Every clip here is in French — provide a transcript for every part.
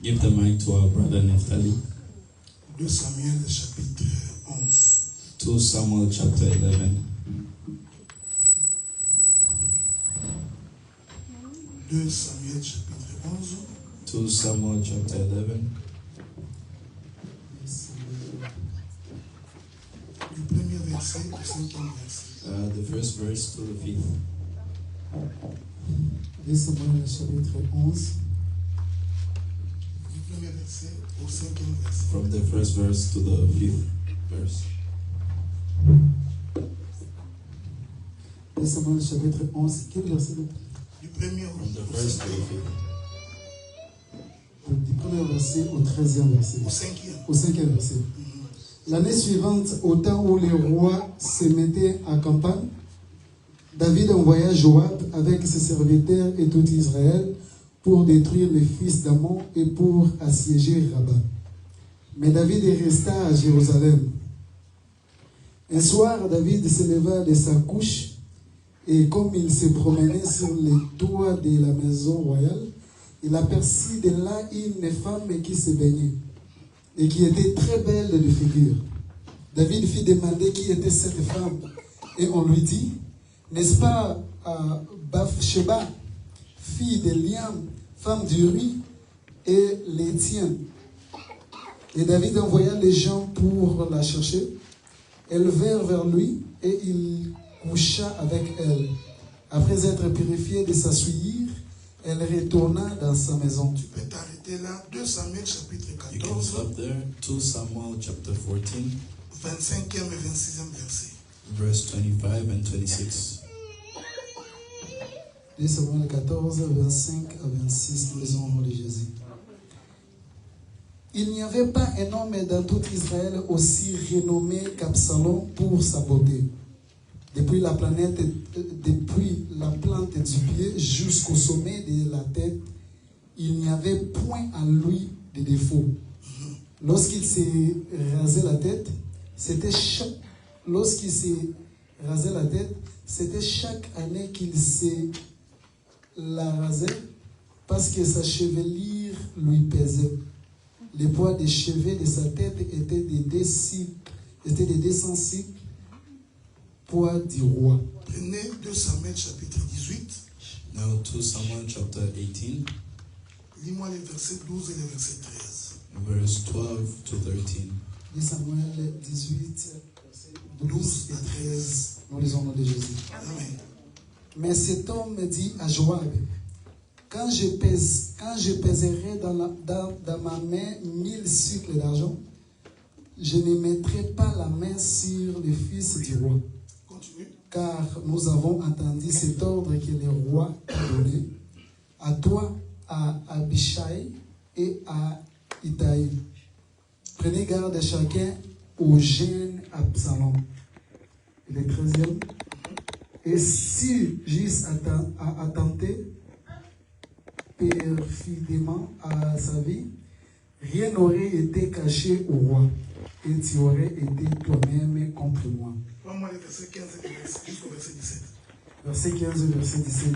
give the mic to our brother Naphtali. 2 Samuel chapitre 11. 2 Samuel chapter 11. 2 Samuel chapitre 11. 2 Samuel chapter 11. Du premier verset au cinquième verset. The first verse to the fifth. 2 Samuel chapitre 11. Du premier verset au cinquième verset. From the first verse to the fifth verse. 2 Samuel chapitre 11. Quel verset? Du premier From the first to the fifth. Du premier verset au 13e verset. au cinquième. Au 5e verset. L'année suivante, au temps où les rois se mettaient en campagne, David envoya Joab avec ses serviteurs et tout Israël pour détruire les fils d'Ammon et pour assiéger Rabat. Mais David resta à Jérusalem. Un soir, David se leva de sa couche et comme il se promenait sur les toits de la maison royale, il aperçut de là une femme qui se baignait et qui était très belle de figure. David fit demander qui était cette femme et on lui dit, n'est-ce pas Bathsheba, fille d'Eliam, femme d'Uri et l'Étienne? Et David envoya les gens pour la chercher. Elles vinrent vers lui et il coucha avec elle. Après être purifiée de sa souillure, elle retourna dans sa maison. Tu peux t'arrêter là. 2 Samuel chapitre You can 14, stop there. 2 Samuel chapter 14, 25e et 26e verset. verse 25 and 26. 2 Samuel 14, 25 à 26, nous lisons au nom de Jésus. Il n'y avait pas un homme dans tout Israël aussi renommé qu'Absalom pour sa beauté. Depuis la plante du pied jusqu'au sommet de la tête, il n'y avait point en lui de défaut. Lorsqu'il s'est rasé la tête, c'était chaque année qu'il se la rasait parce que sa chevelure lui pesait. Le poids des cheveux de sa tête était de 200 cycles, poids du roi. Prenez 2 Samuel chapitre 18. Now 2 Samuel chapter 18, Lis-moi les versets 12 et les versets 13. verse 12 to 13. 2 Samuel 18, 12 et 13, nous lisons au nom de Jésus. Amen. Mais cet homme dit à Joab, quand je pèserai dans ma main 1000 cycles d'argent, je ne mettrai pas la main sur le fils du roi. Continue. Car nous avons entendu cet ordre que le roi a donné à toi, à Abishai et à Itaï. Prenez garde chacun au jeune Absalom. Le 13e. Et si juste a attenté perfidement à sa vie, rien n'aurait été caché au roi, et tu aurais été toi-même contre moi. Prends-moi les versets 15 et jusqu'au verset 17. Verset 15, verset 17.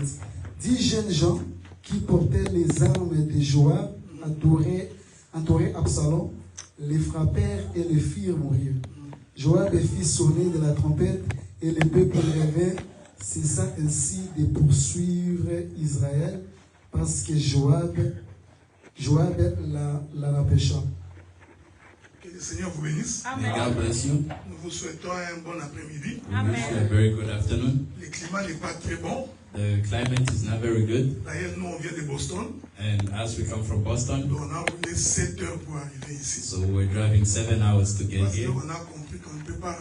10 jeunes gens qui portaient les armes de Joab entouraient Absalom, les frappèrent et les firent mourir. Joab fit sonner de la trompette et le peuple rêvait, cessa ainsi de poursuivre Israël parce que Joab la empêcha. Que le Seigneur vous bénisse. May God bless you. Nous vous souhaitons un bon après-midi. We wish you a very good afternoon. Le climat n'est pas très bon. The climate is not very good, D'ailleurs, nous, on vient de Boston. and as we come from Boston, Donc, on a roulé 7 heures pour arriver ici. so we're driving 7 hours to get Parce here. qu'on a compris qu'on ne peut pas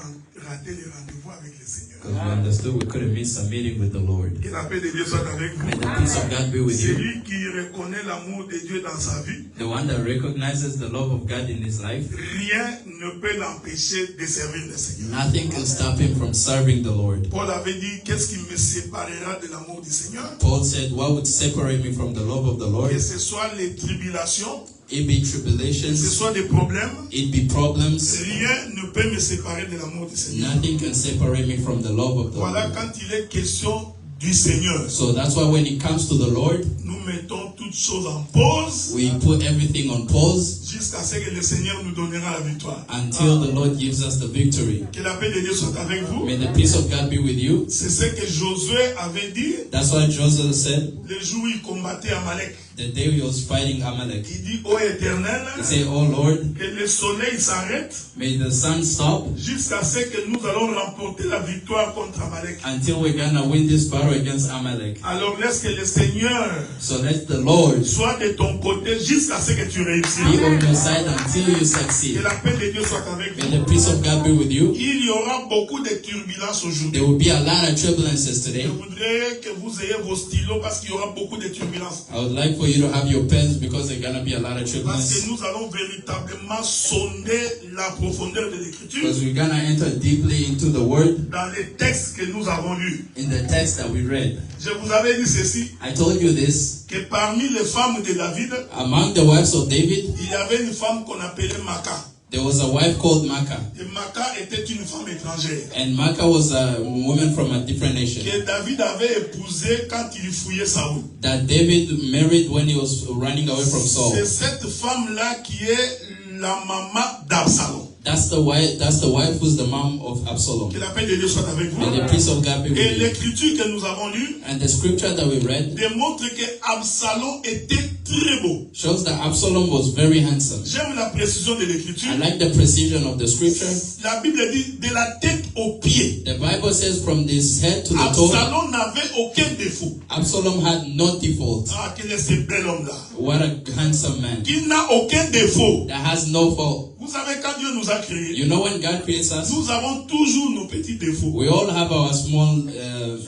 rater les rendez-vous avec le Seigneur. Because we understood we couldn't miss a meeting with the Lord. Que la paix de Dieu soit avec May vous. the peace of God be with you. Celui qui reconnaît l'amour de Dieu dans sa vie, The one that recognizes the love of God in his life, rien ne peut l'empêcher de servir le Seigneur. nothing can stop him from serving the Lord. Paul avait dit, qu'est-ce qui me séparera de l'amour du Seigneur? Paul said, what would separate me from the love of the Lord? Que ce soit les tribulations, It be que ce tribulations, soit des problèmes, it be problems. rien ne peut me séparer de l'amour du Seigneur. Nothing can separate me from the love of the Voilà Lord. quand il est question du Seigneur. So that's why when it comes to the Lord, Nous mettons tout toutes choses en pause We put everything on pause jusqu'à ce que le Seigneur nous donnera la victoire. until the Lord gives us the victory. Que la paix de Dieu soit avec vous. May the peace of God be with you. C'est ce que Josué avait dit That's what Joseph said le jour où il combattait Amalek. the day he was fighting Amalek. Il dit, ô Éternel, He said, Oh Lord, que le soleil s'arrête may the sun stop jusqu'à ce que nous allons remporter la victoire contre Amalek. until we're gonna win this battle against Amalek. Alors laisse que le Seigneur So let the Lord soit de ton côté jusqu'à ce que tu réussisses. be on your side until you Que succeed. la paix de Dieu soit avec May vous. the peace of God be with you. Il y aura beaucoup de turbulences aujourd'hui. There will be a lot of turbulences Je today. voudrais que vous ayez vos stylos parce qu'il y aura beaucoup de turbulences. I would like for you to have your pens because there's gonna be a lot of Parce turbulence. que nous allons véritablement sonder la profondeur de l'écriture Because we're gonna enter deeply into the word dans les textes que nous avons lus. in the text that we read. Je vous avais dit ceci, I told you this. que parmi les femmes de David, Among the wives of David, il y avait une femme qu'on appelait Maca. there was a wife called Maacah. Et Maca était une femme étrangère And Maacah was a woman from a different nation que David avait épousée quand il fouillait Saoul. that David married when he was running away from Saul. C'est cette femme-là qui est la maman d'Absalom. That's the wife who's the mom of Absalom. Que la paix de Dieu soit avec vous. May the peace of God be Et with you. l'écriture que nous avons lue And the scripture that we read démontre que Absalom était très beau. shows that Absalom was very handsome. J'aime la précision de l'écriture. I like the precision of the scripture. La Bible dit de la tête aux pieds. The Bible says from this head to the toe, Absalom n'avait aucun défaut. Absalom had no default. Ah, quel est ce bel homme-là. What a handsome man. Il n'a aucun défaut. That has no fault. Vous savez, quand Dieu nous a créés, You know when God creates us, nous avons toujours nos petits défauts. we all have our small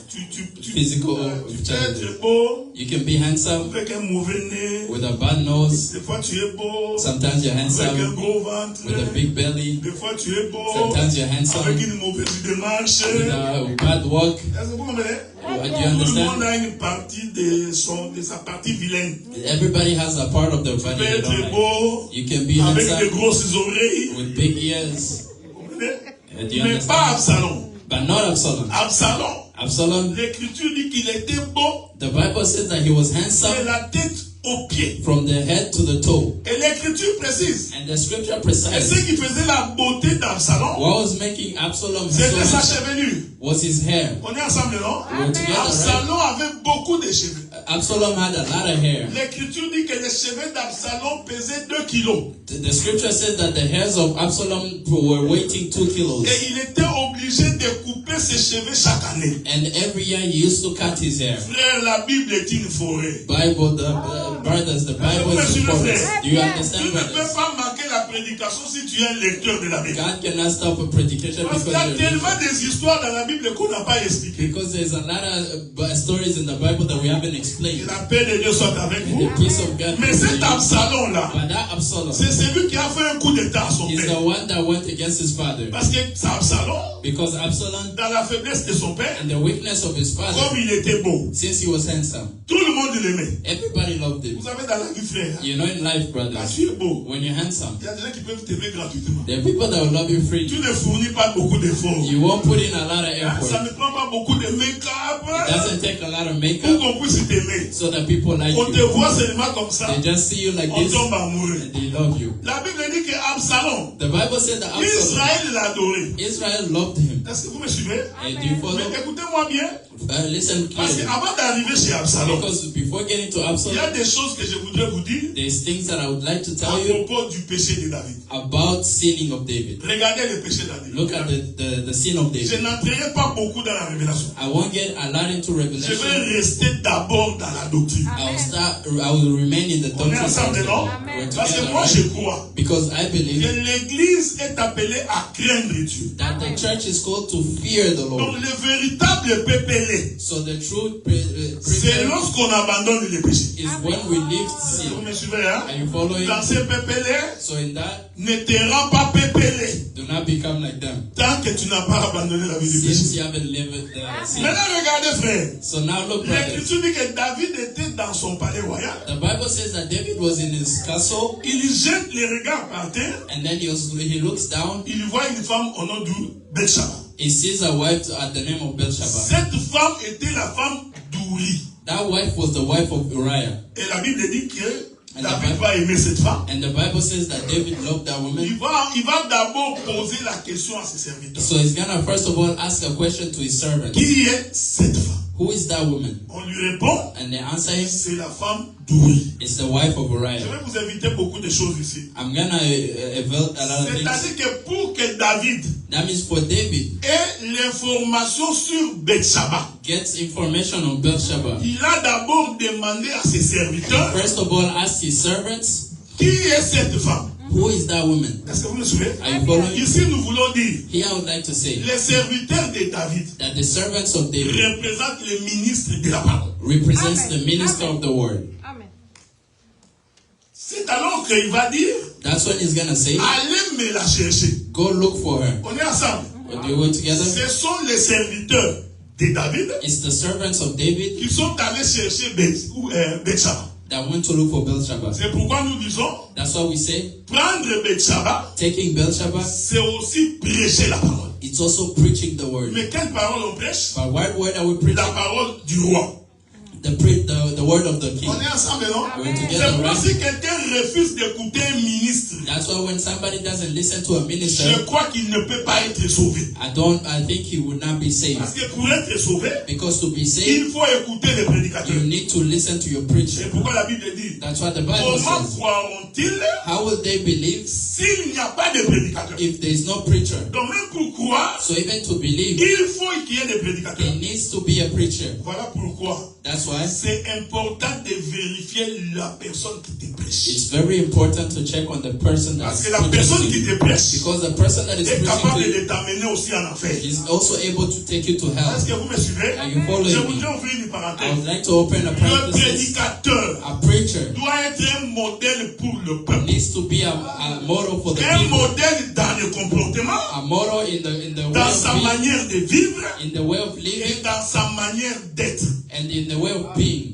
Tu physical peux challenges. être beau You can be handsome avec un mauvais nez. with a bad nose. Des fois, tu es beau Sometimes you're avec un handsome gros ventre. with a big belly. Des fois, tu es beau Sometimes you're avec handsome une mauvaise démarche. with a bad walk. Est-ce que vous comprenez? Do you Tout le monde understand? a une partie de sa partie vilaine. Everybody has a part of their Tu body peux they don't être like. beau You can be avec de handsome grosses oreilles. with big ears. Vous comprenez? Do you Mais pas understand? Absalom. But not Absalom. Absalom, Absalom, l'écriture dit qu'il était beau the Bible says that he was de handsome la tête aux pieds. from the head to the toe. Et l'écriture précise. And the scripture Et precise ce qui faisait la beauté d'Absalom, what was making Absalom so c'était sa handsome chevelure. was his hair. On est ensemble, non? We're together, right? Absalom avait beaucoup de cheveux. Absalom had a lot of hair. L'écriture dit que les cheveux d'Absalom pesaient 2 kilos. The scripture said that the hairs of Absalom were weighing 2 kilos. Et il était obligé de couper ses cheveux chaque année. And every year he used to cut his hair. Frère, la Bible est une forêt. Bible, brothers, the Bible is the forest. Do you Tu understand, ne peux brothers? pas manquer la prédication si tu es un lecteur de la Bible. God cannot stop a predication Parce because qu'il y a you're tellement des histoires dans la Bible qu'on n'a pas expliquées. because there's a lot of stories in the Bible that we haven't Que explained. la paix de Dieu soit avec And vous. the peace of God. Mais be with cet you. Absalom-là, But that Absalom c'est celui qui a fait un coup d'état à son is the père. one that went against his father. Parce que c'est Absalom, Because Absalom, dans la faiblesse de son père, and the weakness of his father, comme il était beau, since he was handsome, tout le monde l'aimait. everybody loved him. Vous savez, dans la vie, frère, You know, in life, quand brothers, tu es beau, when you're handsome, il y a des gens qui peuvent t'aimer gratuitement. there are people that will love you Tu freely. ne fournis pas beaucoup d'efforts. You won't put in a lot of Ça effort. ne prend pas beaucoup de It make-up doesn't take a lot of pour makeup qu'on puisse t'aimer. so that people like On te you. voit seulement comme ça, They just see you like on this tombe amoureux. and they love you. La Bible dit que Absalom, The Bible said that Absalom, Israël l'adorait. Israel loved him. Est-ce que vous me suivez? And do you follow? Mais écoutez-moi bien, Listen parce clearly. qu'avant d'arriver chez Absalom, Because before getting to il y a Absalom, des choses que je voudrais vous dire there's things that I would like to à tell you propos du péché de David. about sinning of David. Regardez le péché de David. Look at the sin of Je David. n'entrerai pas beaucoup dans la révélation. I won't get a lot into Je Revelation. vais rester d'abord dans la doctrine. I will remain in the On est doctrine. ensemble, non? We're Parce que together, moi, right? je crois Because I que believe l'Église est appelée à craindre Dieu. that the church is called to fear the Donc, Lord. le véritable pépélé, So the true c'est preference lorsqu'on abandonne le péché. is when we leave Vous sin. me suivez, hein? Are you following? Dans ce pépélé, So in that, ne te rends pas pépélé do not become like them. tant que tu n'as pas abandonné la vie du Since péché. you haven't lived the sin. Maintenant, regardez, frère. So now look, brothers. L'Écriture dit que David était dans son palais royal. The Bible says that David was in his castle, Il jette les regards par terre. and then he looks down. Il voit une femme au nom de Bathsheba. He sees a wife at the name of Bathsheba. Cette femme était la femme d'Uri. That wife was the wife of Uriah. Et la Bible dit que And David va aimer cette femme. And the Bible says that David loved that woman. Il va d'abord poser la question à ses serviteurs. So he's gonna first of all ask a question to his servant. Qui est cette femme? Who is that woman? On lui répond, And they answer him, c'est la femme d'Uri. it's the wife of Je Uriah. vais vous inviter beaucoup de choses ici. I'm gonna evaluate a lot of things. C'est-à-dire que pour que David That means for David ait l'information sur Bethsheba, gets information on Bathsheba, il a d'abord demandé à ses serviteurs, first of all ask his servants, qui est cette femme? who is that woman? Est-ce que vous me suivez? Are you following? Ici, nous voulons dire, Here I would like to say les serviteurs de David that the servants of David représentent les ministres de la parole. represents Amen. the minister Amen. of the word. Amen. C'est alors qu'il va dire, That's when he's gonna say, allez me la chercher. go look for her. On est ensemble. When they were together, Ce sont les serviteurs de David it's the servants of David qui sont allés chercher Bethsheba. that went to look for Bathsheba. C'est pourquoi nous disons, That's why we say prendre Bethsheba, taking Bathsheba, c'est aussi prêcher la parole. it's also preaching the word. Mais quelle parole on prêche? But what word are we La preaching? parole du roi. The word of the king. On est ensemble, non? We're C'est together, pourquoi right? si quelqu'un refuse d'écouter un ministre, That's why when somebody doesn't listen to a je minister, crois qu'il ne peut pas être sauvé. I think he would not be saved. Parce que pour être sauvé, Because to be il saved, faut écouter les prédicateurs. you need to listen to your C'est preacher. pourquoi la Bible dit, That's what the Bible comment says. croiront-ils How will they believe s'il n'y a pas de prédicateur? if there is no preacher? Donc même pour croire, So even to believe, il faut qu'il y ait des prédicateurs. there needs to be a preacher. Voilà pourquoi That's why c'est important de vérifier la personne qui te prêche. it's very important to check on the person that Parce is que la personne preaching to qui you. te prêche Because the person that is est preaching capable to you de t'amener aussi en enfer. is also able to take you to hell. Est-ce que vous me suivez? Are you following Je me? voudrais ouvrir une I would parenthèse. like to open a Le parenthesis. prédicateur A preacher doit être un modèle pour le peuple. needs to be a model for the Un people. modèle dans le comportement, A model in the way dans of sa being, manière de vivre in the way of et living, dans sa manière d'être. and in the way of being.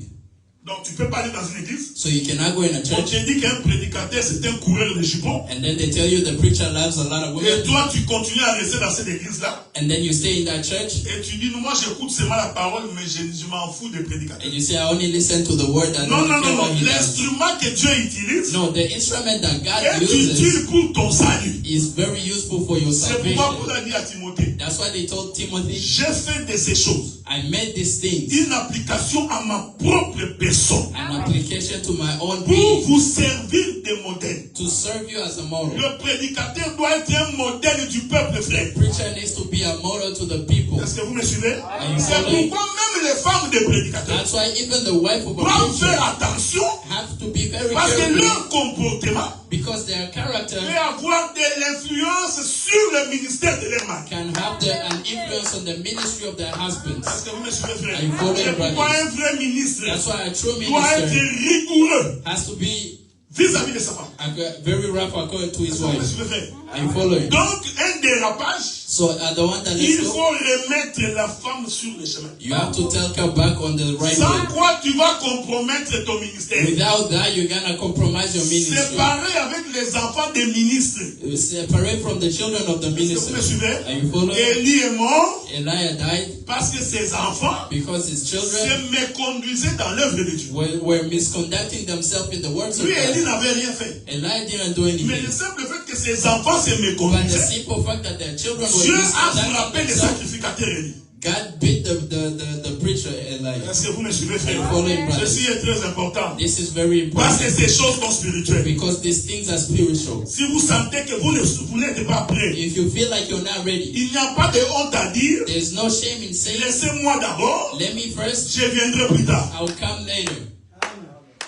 Donc tu peux pas aller dans une église, So you cannot go in a on church te dit qu'un prédicateur c'est un coureur de jupons, and then they tell you the preacher loves a lot of et women, toi tu continues à rester dans cette église-là, and then you stay in that church et tu dis, non, moi j'écoute seulement la parole, mais je m'en fous des prédicateurs. and you say, I only listen to the word that Non, non, non, care non, what he does. l'instrument que Dieu utilise No, the instrument that God est uses utile pour ton salut. is very useful for your C'est pourquoi Paul salvation. a dit à Timothée, That's why they told Timothy, j'ai fait de ces choses I made these things une application à ma propre personne an application to my own pour being vous servir de modèle. to serve you as a model. Le prédicateur doit être un modèle du peuple, frère. Preacher needs to be a model to the people. Est-ce que vous me suivez? you C'est following? pourquoi même les femmes des prédicateurs That's why even the wife of a doivent preacher faire attention have to be very parce que careful leur comportement because their character peut avoir de l'influence sur le ministère de leur mari. can have an influence on the ministry of their husbands. Est-ce que vous me suivez, frère? Are you following, C'est pourquoi brothers? un vrai ministre That's why a true doit être minister rigoureux has to be vis-à-vis de sa femme. very rough according to his Est-ce que vous me wife. suivez, frère? Are you following? Donc, un dérapage, So the one that il lets go, faut remettre la femme sur le chemin. you have to take her back on the right Sans way. quoi tu vas compromettre ton ministère. Without that, you're gonna compromise your C'est ministry. pareil avec les enfants des ministres. Separate from the children of the Est-ce que vous ministry. me suivez? Are you following? Élie est mort Elijah died parce que ses enfants because his children se méconduisaient dans l'œuvre de Dieu. were misconducting themselves in the works of Lui, Élie God. n'avait rien fait. Elijah didn't do Mais anything. le simple fait que ses enfants se But the méconduisaient, simple fact that their children were Dieu a misconducting frappé les themselves, sacrificateurs Élie. God beat the preacher Elijah. Est-ce que vous me suivez, Are you frère? following, brothers? Ceci est très important. This is very Parce que important ces choses sont spirituelles. because these things are spiritual. Si vous sentez que vous n'êtes pas prêt, If you feel like you're not ready, il n'y a pas de honte à dire, there's no shame in saying, laissez-moi d'abord, let me first, je viendrai plus tard. I'll come later.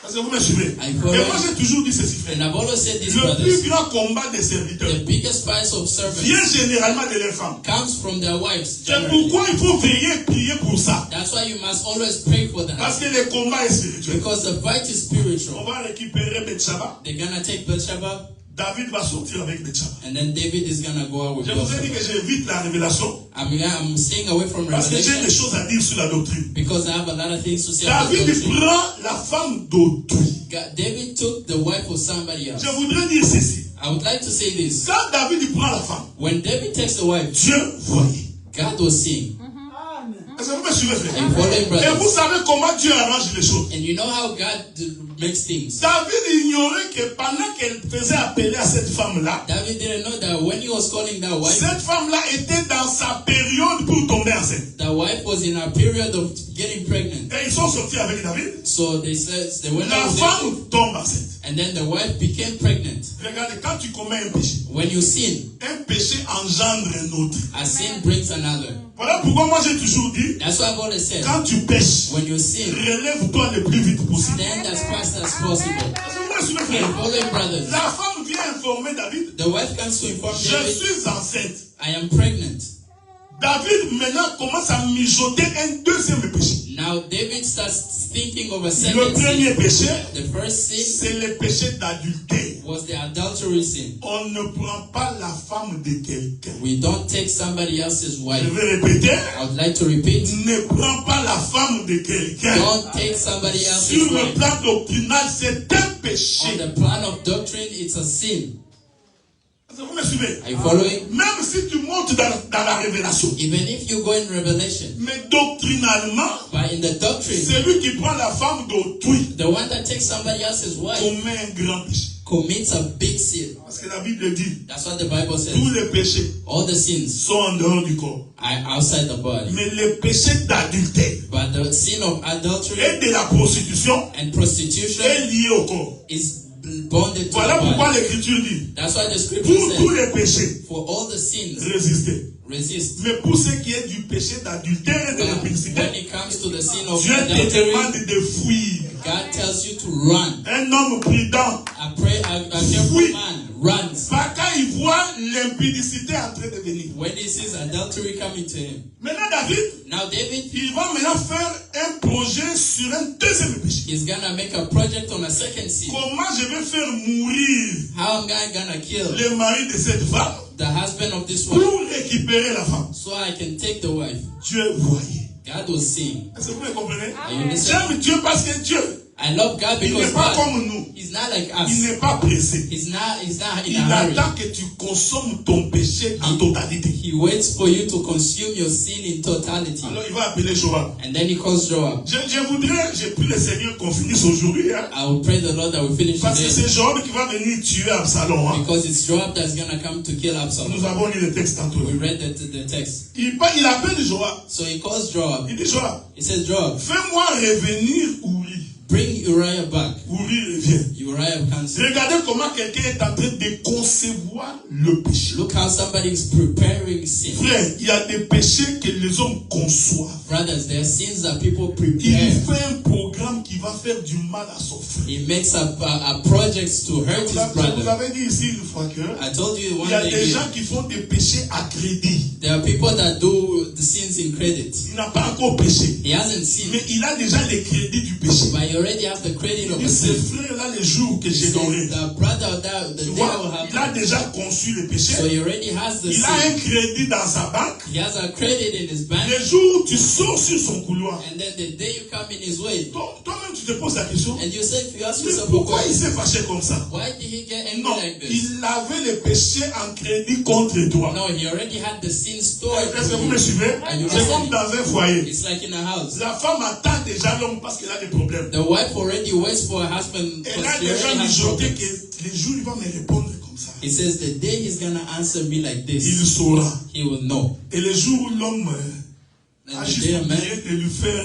Est-ce que vous me suivez? I Et follow. moi j'ai toujours dit ceci, frère. And I've always said this, Le brothers. plus grand combat des serviteurs The biggest price of servants vient généralement de leurs femmes. comes from their wives. C'est generally. pourquoi il faut veiller, prier pour ça. That's why you must always pray for them. Parce que le combat est spirituel. Because the fight is On spiritual. va récupérer Bethsheba. They're gonna take Bathsheba, David va sortir avec Bethsheba. and then David is gonna go out with Je vous ai dit que Bathsheba. j'évite la révélation I'm staying away from parce que j'ai des revelation choses à dire sur la doctrine. because I have a lot of things to say about David doctrine. prend la femme d'autrui. David took the wife of somebody else. Je voudrais dire ceci. I would like to say this. Quand David prend la femme, When David takes the wife, Dieu voyait. God was seeing. Est-ce que vous me suivez, frère? Are you following, Et vous brothers? savez comment Dieu arrange les choses. And you know how God makes things. David ignorait que pendant qu'elle faisait appeler à cette femme-là, David didn't know that when he was calling that wife, cette femme-là était dans sa période pour tomber enceinte. the wife was in a period of getting pregnant. Et ils sont sortis avec David. So they went La out with David, femme tombe enceinte. and then the wife became pregnant. Regardez, quand tu commets un péché, When you sin, un péché engendre un autre. a sin brings another. Voilà pourquoi moi j'ai toujours dit, That's why God has said, quand tu pêches, when you sin, relève-toi le plus vite possible. stand as fast as possible. Est-ce que vous me And suivez? following, brothers, La femme vient informer David, the wife comes to inform je David, suis enceinte. I am pregnant. David maintenant commence à mijoter un deuxième péché. Now David starts thinking of a Le second premier sin. péché, The first sin c'est le péché d'adultère. was the adultery sin. On ne prend pas la femme de quelqu'un. We don't take somebody else's Je wife. vais répéter, I would like to repeat, ne prends pas la femme de quelqu'un. don't take somebody else's Sur le wife. plan doctrinal, c'est un On péché. the plan of doctrine, it's a sin. Est-ce que vous me suivez? Are you following? Même si tu montes dans la révélation, Even if you go in Revelation, mais doctrinalement, but in the doctrine, celui qui prend la femme d'autrui the one that takes somebody else's wife commet un grand péché. commits a big sin. Parce que la Bible dit, That's what the Bible says. tous les péchés All the sins sont en dehors du corps. are outside the body. Mais le péché d'adultère But the sin of adultery et de la prostitution and prostitution est lié au corps. is bonded to Voilà the pourquoi body. l'Écriture dit, That's why the scripture pour tous says, les péchés, for all the sins, résistez. resist. Mais pour ce qui est du péché d'adultère et de But l'impudicité, when it comes to the sin of Dieu te adultery, demande de fuir. God tells you to run. Un homme prudent, A careful Oui. man runs pas quand il voit l'impudicité en train de venir. when he sees adultery coming to him. Maintenant, David, Now David, il va maintenant faire un projet sur un deuxième péché. he's gonna make a project on a second sin. Comment je vais faire mourir How am I gonna kill le mari de cette femme the husband of this wife pour récupérer la femme? so I can take the wife? Dieu voyait. God was seeing. Est-ce que vous me comprenez? Are you listening? J'aime Dieu parce que Dieu, I love God il because n'est pas God, comme nous. he's not like Il us. n'est pas pressé. He's not in Il a hurry. attend que tu consommes ton péché en totalité. He waits for you to consume your sin in totality. Alors il va appeler Joab. And then he calls Joab. J'ai pris le Seigneur qu'on finisse aujourd'hui. Hein, I will pray the Lord that we finish parce que today c'est Joab qui va venir tuer Absalom. Hein. because it's Joab that's gonna come to kill Absalom. Nous avons lu le texte tantôt. We read the text. Il appelle Joab. So he calls Joab. Il dit Joab, He says, Joab, fais-moi revenir Uri. bring Uriah back. Uri revient. Uriah comes. Regardez comment quelqu'un est en train de concevoir le péché. Look how somebody is preparing sin. Frère, il y a des péchés que les hommes conçoivent. Brothers, there are sins that people Il prepare. fait un programme qui va faire du mal à son frère. He makes a project to hurt his Je vous brother. avais dit ici une fois que I told you il one y a day des here, gens qui font des péchés à crédit. there are people that do the sins in credit. Il n'a pas encore péché. He hasn't sinned, Mais il a déjà les crédits du péché. but he already has the credit of Il a dit, ce sin. frère-là, les jours que He j'ai says, donné. the brother that the Tu day vois, I will have il a them. déjà conçu le péché. So he already has the Il a un sin. crédit dans sa banque. He has a credit in his bank, Les jours où tu sors sur son couloir, and then the day you come in his way, toi-même tu te poses la question, and you say, if you ask mais yourself, pourquoi il s'est fâché comme ça? why did he get angry Non, like this? il avait le péché en crédit contre toi. No, he already had the sin stored. Est-ce que vous me suivez? Are you C'est comme listening? dans un foyer. It's like in a house. La femme attend déjà l'homme parce qu'elle a des problèmes. The wife already waits for her husband Elle because a she déjà already has mijoté problems. que les jours il va me répondre comme ça. He says the day he's gonna answer me like Il this, saura. he will know. Et le jour où l'homme a And the juste day a man oublié de lui faire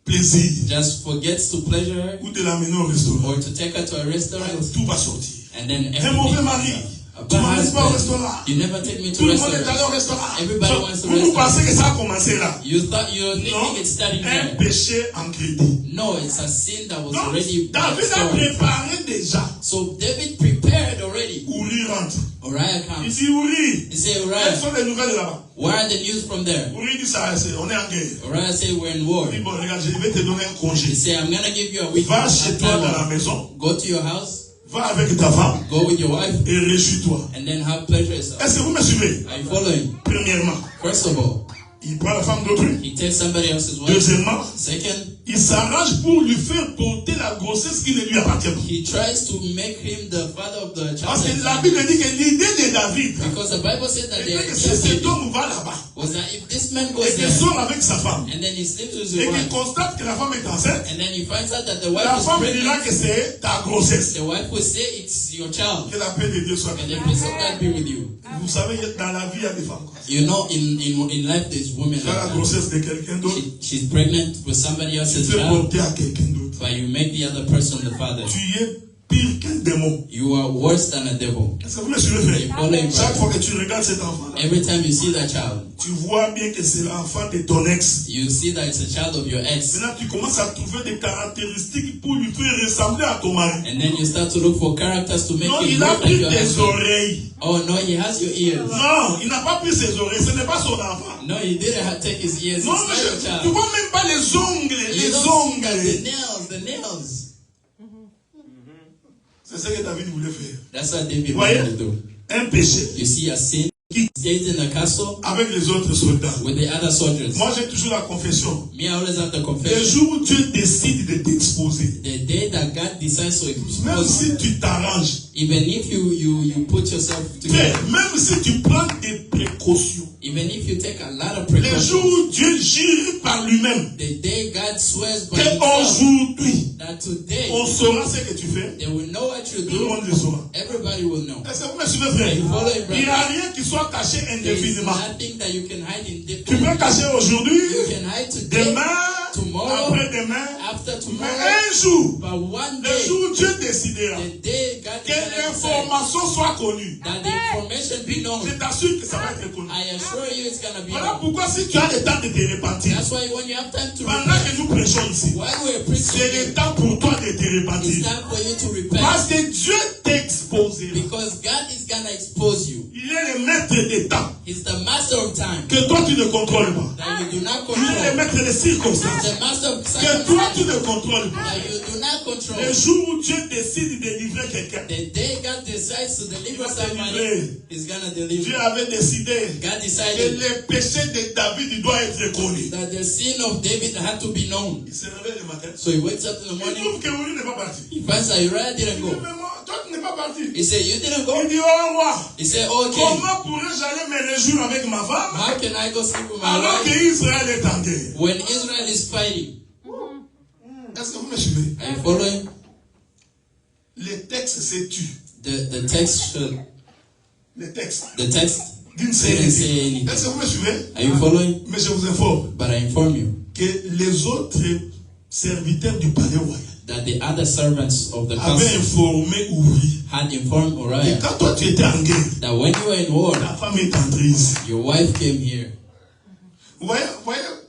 plaisir just forgets to pleasure her ou de l'amener au restaurant, or to take her to a restaurant, alors tout va sortir. and then Un mauvais everything. mari, A tu ne bad m'amènes pas au husband. restaurant. You never take me Tout to le monde est allé au restaurant. restaurant. Everybody wants to Vous restaurant. pensez que ça a commencé là? You thought you're Non, thinking it's starting un there. péché en crédit. No, it's a sin that was Donc, already David a stored. préparé déjà. So David prepared already. Uri rentre. Uriah Il comes. dit Uri, He said, quelles Uriah, sont les nouvelles là-bas? where are the news from there? Uri dit ça, on est en guerre. Uriah said, we're in war. Il dit bon, regarde, je vais te donner un He congé. said, I'm gonna give you a week. Va chez toi dans la Go maison, to your house, va avec ta femme go with your wife, et réjouis-toi. and then have pleasure yourself. Est-ce que vous me suivez? Are you following? Premièrement, First of all, il prend la femme d'autrui. he takes somebody else's wife. Deuxièmement, Second, il s'arrange pour lui faire porter la grossesse qui ne lui appartient pas. he tries to make him the father of the Parce child. que la Bible dit que l'idée de David, Because the Bible said that c'est que cet homme va là-bas. was that if this man et goes qu'il there sort avec sa femme, and then he sleeps with et his qu'il wife, constate que la femme est enceinte, and then he finds out that the wife la is femme dira pregnant, que c'est ta grossesse. the wife will say it's your child. Que la paix de Dieu soit And avec the vous. peace of God be with you. Vous savez, dans la vie, il y a des femmes comme ça. You know, in life there's women Tu as la like that. grossesse de quelqu'un d'autre, She's pregnant with somebody tu else's peux child, porter à quelqu'un d'autre. but you make the other person the father. Tu es pire qu'un démon. You are worse than a devil. Est-ce que vous me suivez, frère? Follow him, Chaque brother. fois que tu regardes cet enfant-là, Every time you see that child, tu vois bien que c'est l'enfant de ton ex. you see that it's a child of your ex. Maintenant, tu commences à trouver des caractéristiques pour lui faire ressembler à ton mari. And then you start to look for characters to make Non, him il a look like pris your tes husband. oreilles. Oh no, he has your ears. Non, il n'a pas pris ses oreilles. Ce n'est pas son enfant. No, he didn't take his ears. It's Non, not your tu child. vois même pas les ongles. You Les don't see that, ongles. the nails. C'est ce que David voulait faire. That's what David Voyez, wanted to do. un péché You see a sin. He stays in the castle avec les autres soldats. with the other soldiers. Moi, j'ai toujours la confession. Me, I always have the Le confession. jour où Dieu décide de t'exposer, The day that God decides to même expose, si tu t'arranges, even if you put yourself frère, together, même si tu prends des précautions, even if you take a lot of le jour precautions, où Dieu jure par lui-même the day God swears by himself qu'aujourd'hui, that today on saura ce que tu fais, they will know what you tout le do, monde le saura. everybody will know. Est-ce que vous me suivez, frère? You follow it, Il n'y a brother. rien qui soit caché There is indéfiniment. nothing that you can hide in Tu different. peux cacher aujourd'hui, You can hide today, demain, tomorrow, après-demain, after mais tomorrow, un jour, but one le day, jour où Dieu décidera the day God que is gonna decide l'information soit connue, that the information be known, je t'assure que ça va être connu. I assure you it's gonna be Voilà known. pourquoi si tu as le temps de te repentir, That's why when you have time to pendant repent, que nous prêchons ici, while we're c'est preaching, le temps pour toi de te it's repentir. time for you to repent Parce que Dieu t'exposera. because God is gonna expose you. Il est le maître des temps He's the master of time que toi tu ne contrôles pas. that you do not Il est le control. maître des circonstances He's the master of que toi tu circumstances ne contrôles pas. that you do not Le control. jour où Dieu décide de livrer quelqu'un, The day God decides to deliver Il va somebody, délivrer. He's gonna Dieu deliver. avait décidé God que decided le péché de David il doit être connu. that the sin of David had to be known. Il se réveille le matin. So he wakes up in the Il morning. trouve que Uri n'est pas parti. He finds that Uriah didn't Il dit, go. mais moi, toi tu n'es pas parti. He said, "You didn't Il go." dit, oh roi, He said, "Okay. comment pourrais-je aller me réjouir avec ma femme How can I go sleep with my alors wife que Israël est en guerre? when Israel is fighting?" Est-ce que vous me suivez? Are you following? Les textes, c'est tu. The text Les textes the text d'une didn't série. say anything. Est-ce que vous me suivez? Are you following? Mais je vous informe But I inform you que les autres serviteurs du palais royal that the other servants of the avaient castle informé Uri had informed que Uriah quand toi tu étais en guerre, that when you were in war, ta femme est entrée ici. your wife came here. Vous voyez,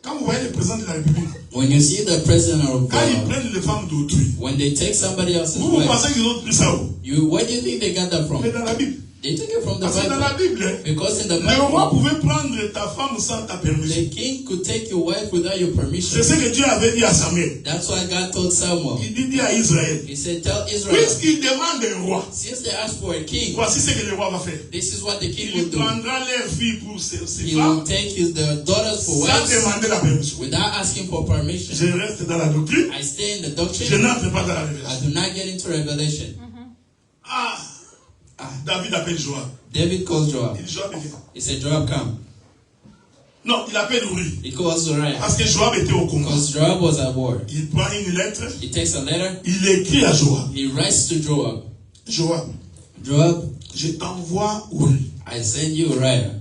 quand vous voyez le président de la République, When you see the president of quand ils prennent les femmes d'autrui, when they take somebody else's vous wife, pensez qu'ils ont pris ça où? where do you think they got that from? Mais dans la Bible. They took it from the Parce que dans la Bible. Bible, hein, Because in the le roi Bible, pouvait prendre ta femme sans ta permission. the king could take your wife without your permission. C'est ce que Dieu avait dit à Samuel. That's why God told Samuel. Il dit à Israël, He said, "Tell Israel, puisqu'il demande un roi, since they asked for a king, voici ce que le roi va faire. this is what the king Il will do. prendra leurs filles pour ses He femmes will take the daughters for sans wives demander la permission. without asking for permission. Je reste dans la doctrine, I stay in the je doctrine. n'entre pas dans la I révélation. do not get into revelation." David appelle Joab. David calls Joab. Il dit Joab, viens. He said, "Joab, come." Non, il appelle Uri. He calls Uriah Parce que Joab était au combat. because Joab was at war. Il prend une lettre, He takes a letter. il écrit à Joab. He writes to Joab. Joab, Joab, je t'envoie Uri. I send you Uriah.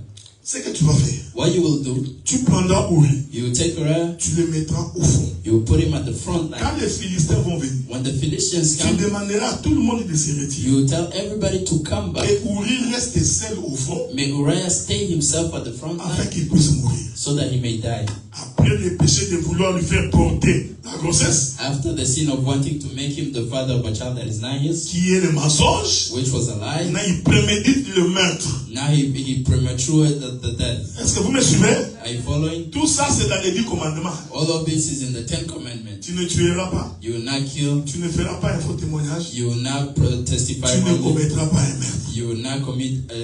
Ce que tu vas faire, What you will do, tu prendras Uri, you will take Uriah, tu le mettras au fond. you will put him at the front line. Quand les Philistins vont venir, When the Philistines tu come, demanderas à tout le monde de se retirer. you will tell everybody to come back. Et Uri reste seul au fond May Uriah stay himself at the front afin line qu'il puisse mourir. so that he may die. Après le péché de vouloir lui faire porter la grossesse, After the sin of wanting to make him the father of a child that is 9 years, qui est le mensonge, which was a lie, maintenant il prémédite le meurtre. now he premature the death. Est-ce que vous me suivez? Are you following? Tout ça c'est dans les 10 commandements. All of this is in the 10 Commandments. Tu ne tueras pas, You will not kill. tu ne feras pas un faux témoignage, You will not testify tu ne wrongly. commettras pas un meurtre. You will not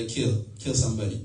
kill somebody.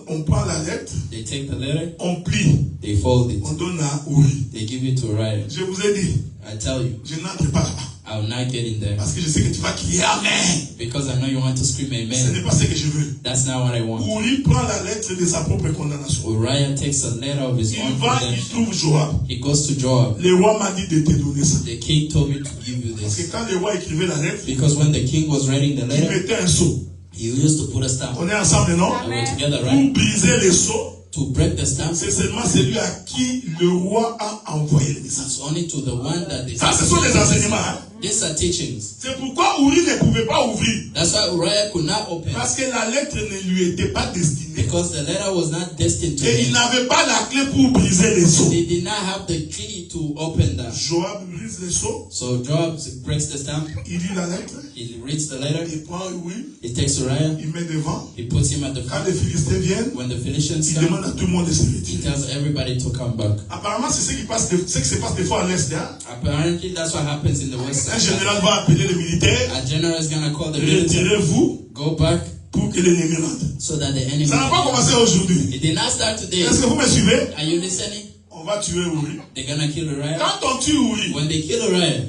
On prend la lettre, They take the letter, on plie, they fold it, on donne à Uri. they give it to Uriah. Je vous ai dit, I tell you, je n'entre pas là-bas. I I will not get in there. Parce que je sais que tu vas crier Amen. Because I know you want to scream Ce amen. n'est pas ce que je veux. That's not what I want. Uri prend la lettre de sa propre condamnation. Uriah takes a letter of his Il own va, il redemption. trouve Joab. He goes to Joab. Le roi m'a dit de te donner ça. The king told me to give you Parce que this. quand le roi écrivait la lettre, Because when the king was writing the il letter, mettait un sceau. he used to put a stamp. On est ensemble, non? And we're together, right? Pour briser les sceaux, To break the stamp, c'est seulement celui à qui le roi a envoyé le message. it's only to the one that is. Ça, ce sont des enseignements. Hein? These are teachings. C'est pourquoi Uri ne pouvait pas ouvrir. That's why Uriah could not open. Parce que la lettre ne lui était pas destinée. Because the letter was not destined to Et il him. n'avait pas la clé pour briser les sceaux. They did not have the key to open that. Joab brise les sceaux. So Joab breaks the stamp. Il lit la lettre. He reads the letter. Il prend Uri. He takes Uriah. Il met devant. He puts him at the Quand front. les Philistins viennent, When the Philistines il come, demande à tout le monde de se he retirer. tells everybody to come back. Apparemment, c'est ce qui se passe des fois à l'Est. Hein? Apparently, that's what happens in the West. Un général va appeler les militaires. A general is gonna call the military. Retirez-vous Go back pour que l'ennemi rentre. so that the enemy. Ça n'a pas commencé aujourd'hui. It did not start today. Est-ce que vous me suivez? Are you listening? On va tuer Uri. They're gonna kill Uriah. Quand on tue Uri, When they kill Uriah,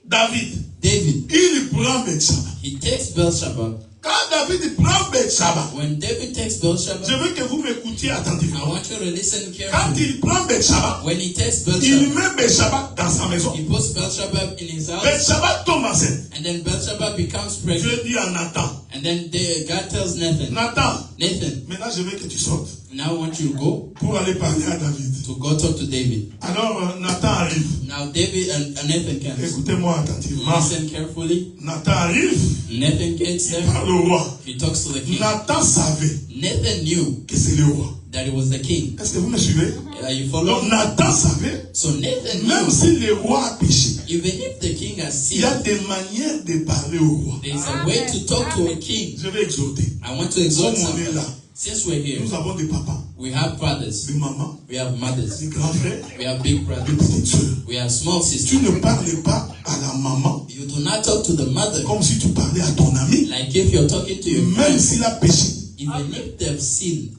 David, David, il prend Bethsheba. he takes Bathsheba. Quand David prend Bethsheba, When David takes je Bathsheba, veux que vous m'écoutiez I attentivement. want you to listen Quand carefully. il prend Bethsheba, When he takes il Bathsheba, met Bethsheba dans sa maison. he puts Bathsheba in his house, Bethsheba tombe enceinte. and then Bathsheba becomes pregnant. Dieu dit à Nathan, And then God tells Nathan, Nathan, Nathan, maintenant je veux que tu sortes now I want you to go pour aller parler à David. to go talk to David. Alors Nathan arrive. Now David and Nathan comes. Écoutez-moi attentivement. Listen carefully. Nathan arrive, Nathan gets il there. parle au roi. He talks to the king. Nathan savait Nathan knew que c'est le roi. that it was the king. Est-ce que vous me suivez? Are you Donc following? Nathan savait, So Nathan même knew, si le roi a péché, even if the king has il y a sinned, des manières de parler au roi. there is a way to talk to a king. Je vais exhorter. I want to exhort Comme on est someone. là, Since we're here, nous avons des papas, we have fathers, des mamans, we have mothers, des grands frères, we have big des brothers, petites sœurs. we have small Tu sisters. ne parles pas à la maman You do not talk to the mother comme si tu parlais à ton ami, like if you're talking to your même friend, s'il a péché. even if they've sinned.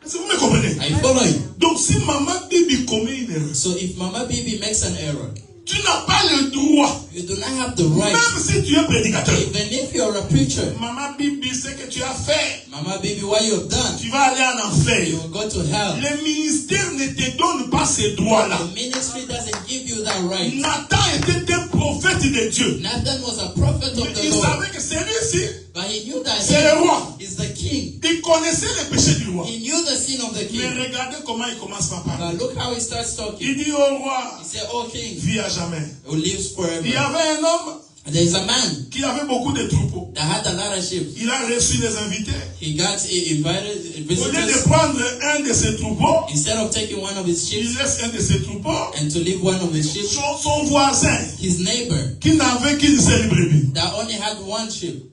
Est-ce que vous me comprenez? Are you following? Donc si maman Bibi commet une erreur, So if Mama Bibi makes an error, tu n'as pas le droit, you do not have the right, même si tu es prédicateur. even if you're a preacher. Maman Bibi, ce que tu as fait, Mama Bibi, what you have done, tu vas aller en enfer. you will go to hell. Le ministère ne te donne pas ces droits-là. The ministry doesn't give you that right. Nathan était un prophète de Dieu. Nathan was a prophet of Il the Lord, savait que celui-ci, but he knew that c'est le roi. he is the king. Il connaissait les péchés du roi. He knew the sin of the Mais king. regardez comment il commence par parler. But look how he starts talking. Il dit au roi, He said, "Oh king, vis à jamais. who lives Il y forever." avait un homme There is a man qui avait beaucoup de troupeaux. that had a lot of sheep. Il a reçu les invités. He got invited Au lieu de visitors. prendre un de ses troupeaux, Instead of taking one of his sheep il laisse un de ses troupeaux. and to leave one of his sheep, Son voisin, his neighbor qui n'avait qu'une seule brebis. that only had one sheep.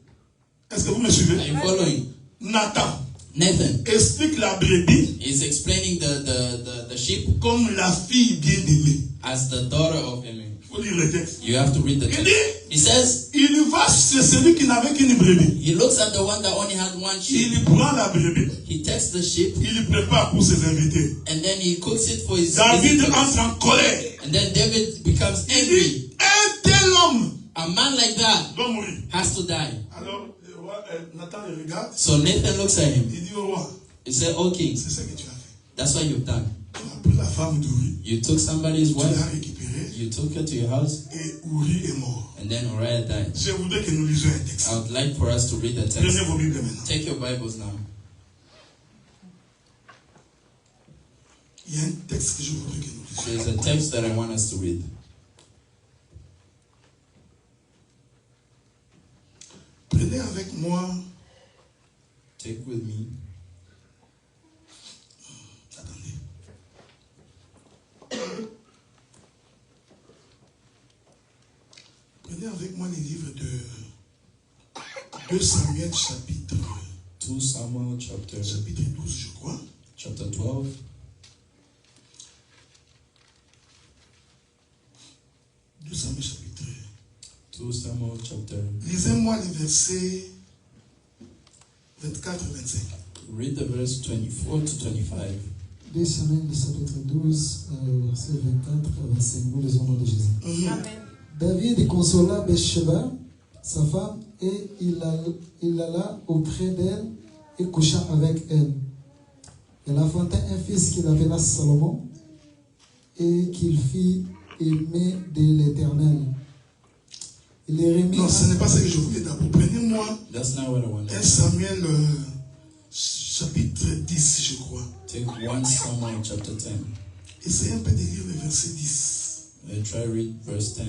Est-ce que vous me suivez? Are you following? Nathan Nathan explique la brebis is explaining the sheep comme la fille bien-aimée. as the daughter of him. Il faut lire le texte. You have to read the Il text. dit, He says il va chez celui qui n'avait qu'une brebis. he looks at the one that only had one sheep. Il prend la brebis, He takes the sheep il prépare pour ses invités. and then he cooks it for his David visitors. entre en colère. And then David becomes Il angry. dit, un tel homme A man like that doit mourir. has to die. Alors, le roi, Nathan le regarde. So Nathan looks at him. Il dit au roi, He said, "Oh king, c'est ce que tu as fait. that's what you've done. Tu as pris la femme d'Uri, You took somebody's tu l'as wife, récupérée you took her to your house, et Uri est mort. and then Uriah died." Je voudrais que nous lisions un texte. I would like for us to read the text. Prenez vos Bibles maintenant. Take your Bibles now. Il y a un texte que je voudrais que nous lisions. There's a text that I want us to read. Prenez avec moi, Take with me. attendez. Prenez avec moi les livres de 2 Samuel chapitre 2 Samuel chapter 12, je crois. chapter 12. Samuel chapitre. 2 Samuel chapter. Lisez-moi les versets 24-25. Read the verse 24 to 25. 2 Samuel chapitre 12, verset 24 à 25. Nous lisons au nom de Jésus. Mhm. Amen. David consola Bathsheba, sa femme, et il alla auprès d'elle et coucha avec elle. Elle enfanta un fils qu'il appela Salomon et qu'il fit aimer de l'Éternel. Il est remis. Non, ce n'est pas ce que je voulais d'abord. Prenez-moi That's not what I wanted. 1 Samuel chapitre 10, je crois. Take 1 Samuel chapter 10. Essayez un peu de lire le verset 10. And try read verse 10.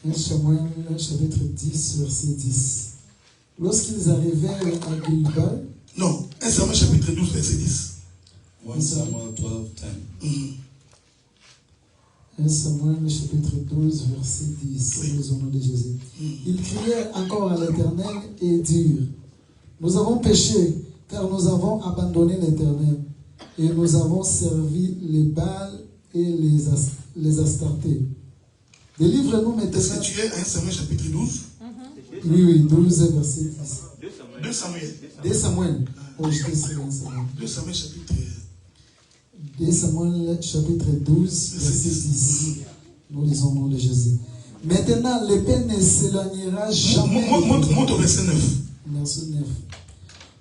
1 Samuel chapitre 10, verset 10. Lorsqu'ils arrivèrent à Gilgal, Non, 1 Samuel chapitre 12, verset 10. 1 Samuel 12, 10. 1 Samuel chapitre 12, verset 10, Oui. au nom de Jésus. Ils crièrent encore à l'Éternel et dirent, nous avons péché, car nous avons abandonné l'Éternel, et nous avons servi les Baals et les Astartés. Délivre-nous Est-ce maintenant. que tu es à 1 Samuel chapitre 12? Oui, 12, verset 10. 2 Samuel. 2 Samuel. Oh, je te sais, 1 Samuel. 2 Samuel chapitre 2 Samuel chapitre 12, verset 10. Nous lisons au nom de Jésus. Maintenant, l'épée ne s'éloignera jamais. Monte au verset 9. Verset 9.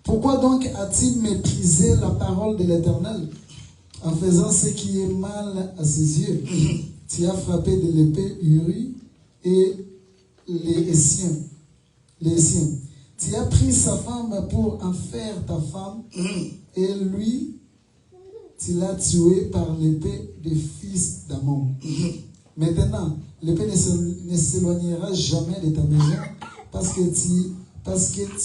Pourquoi donc a-t-il méprisé la parole de l'Éternel en faisant ce qui est mal à ses yeux? Tu as frappé de l'épée Uri et les siens. Tu as pris sa femme pour en faire ta femme et lui, tu l'as tué par l'épée des fils d'Amon. Maintenant, l'épée ne s'éloignera jamais de ta maison parce que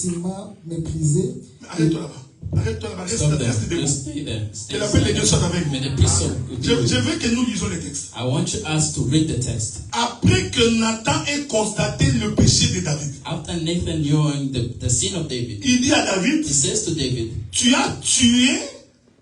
tu m'as méprisé. Arrête-toi là-bas. Arrête-toi là-bas. Stop there. Reste Just debout. stay there. Que la paix de Dieu soit avec May vous. the peace of Je veux que nous lisons les textes. I want us to read the text. Après que Nathan ait constaté le péché de David, After Nathan knowing the sin of David, il dit à David, he says to David, tu as tué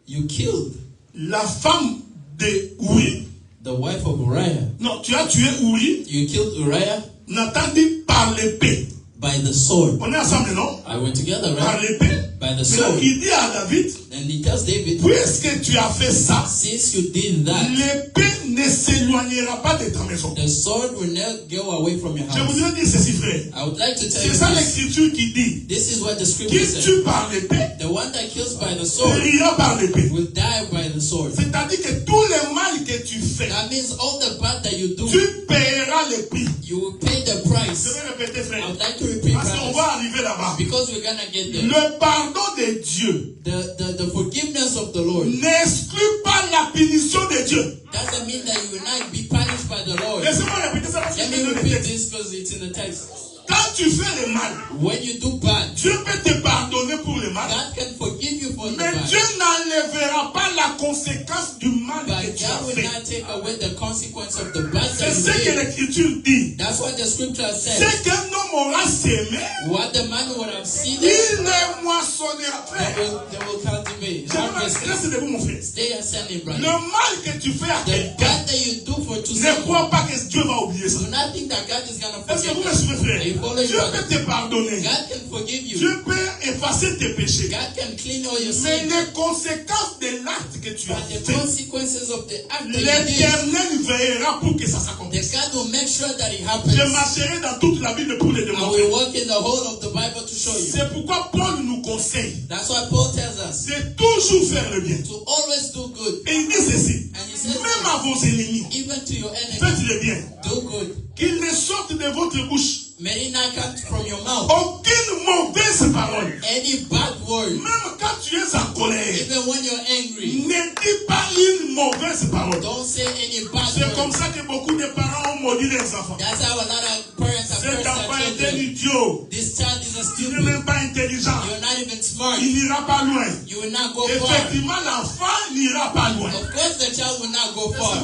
you killed la femme de Uri. the wife of Uriah. Non, tu as tué Uri. You killed Uriah Nathan dit par l'épée. by the sword. On est ensemble, non? I went together, Par right? l'épée. By the Maintenant, sword. il dit à David, And he tells David, puisque tu as fait ça, since you did that, l'épée ne s'éloignera pas de ta maison. the sword will not go away from your Je house. voudrais dire ceci, frère. I would like to tell C'est you ça this. l'écriture qui dit. This is what the scripture Qui says. tue par l'épée, The one that kills by the sword périra par l'épée. will die by the sword. C'est-à-dire que tout le mal que tu fais, That means all the bad that you do, tu paieras le prix. you will pay the Je price. vais répéter, I frère. would like to repeat Parce qu'on brothers, va arriver là-bas. because we're gonna get there. Le pardon de Dieu The forgiveness of the Lord n'exclut pas la punition de Dieu. doesn't mean that you will not be punished by the Lord. Laissez-moi répéter ça parce que Let je me vais le repeat répéter. this because it's in the text. Quand tu fais le mal, When you do bad, Dieu peut te pardonner pour le mal. God can forgive you for the Mais bad. Dieu n'enlèvera pas la conséquence du mal que But tu as God will fait. not take away the consequence of the bad C'est that ce you que did. l'écriture dit. That's what the scripture says. C'est qu'un homme aura sémé, What the man would have seen, il ne moissonnera they pas. will cultivate. Je veux reste debout, mon frère. Stay ascending, Le brother. mal que tu fais à The quelqu'un, bad that you do for to ne someone, crois pas que Dieu va oublier ça. do not think that God is going to Est-ce que vous forgive me suivez, you. frère? You follow Dieu your peut te pardonner. God can forgive you. Dieu peut effacer tes péchés. God can clean all your Mais sins. les conséquences de l'acte que tu as But the fait, consequences of the act that you did, l'Éternel veillera pour que ça the s'accomplisse. God will make sure that it Je happens. marcherai dans toute la Bible pour le I démontrer. will work in the whole of the Bible to show you. C'est pourquoi Paul nous conseille That's why Paul tells us de toujours faire le bien. to always do good. Et il dit ceci, And he says, même à vos ennemis, even to your enemies, faites le bien. do good. Qu'il ne sorte de votre bouche May it not come from your mouth aucune mauvaise parole. any bad word. Même quand tu es en colère, Even when you're angry, ne dis pas une mauvaise parole. don't say any bad C'est comme word. ça que beaucoup de parents ont maudit les enfants. That's how a lot of parents have Cet cursed enfant their est un children. idiot. This child is a Il n'est stupid. même pas intelligent. You're not even smart. Il n'ira pas loin. You will not go far. Effectivement, l'enfant n'ira pas loin. Of course, the child will not go Est-ce que far.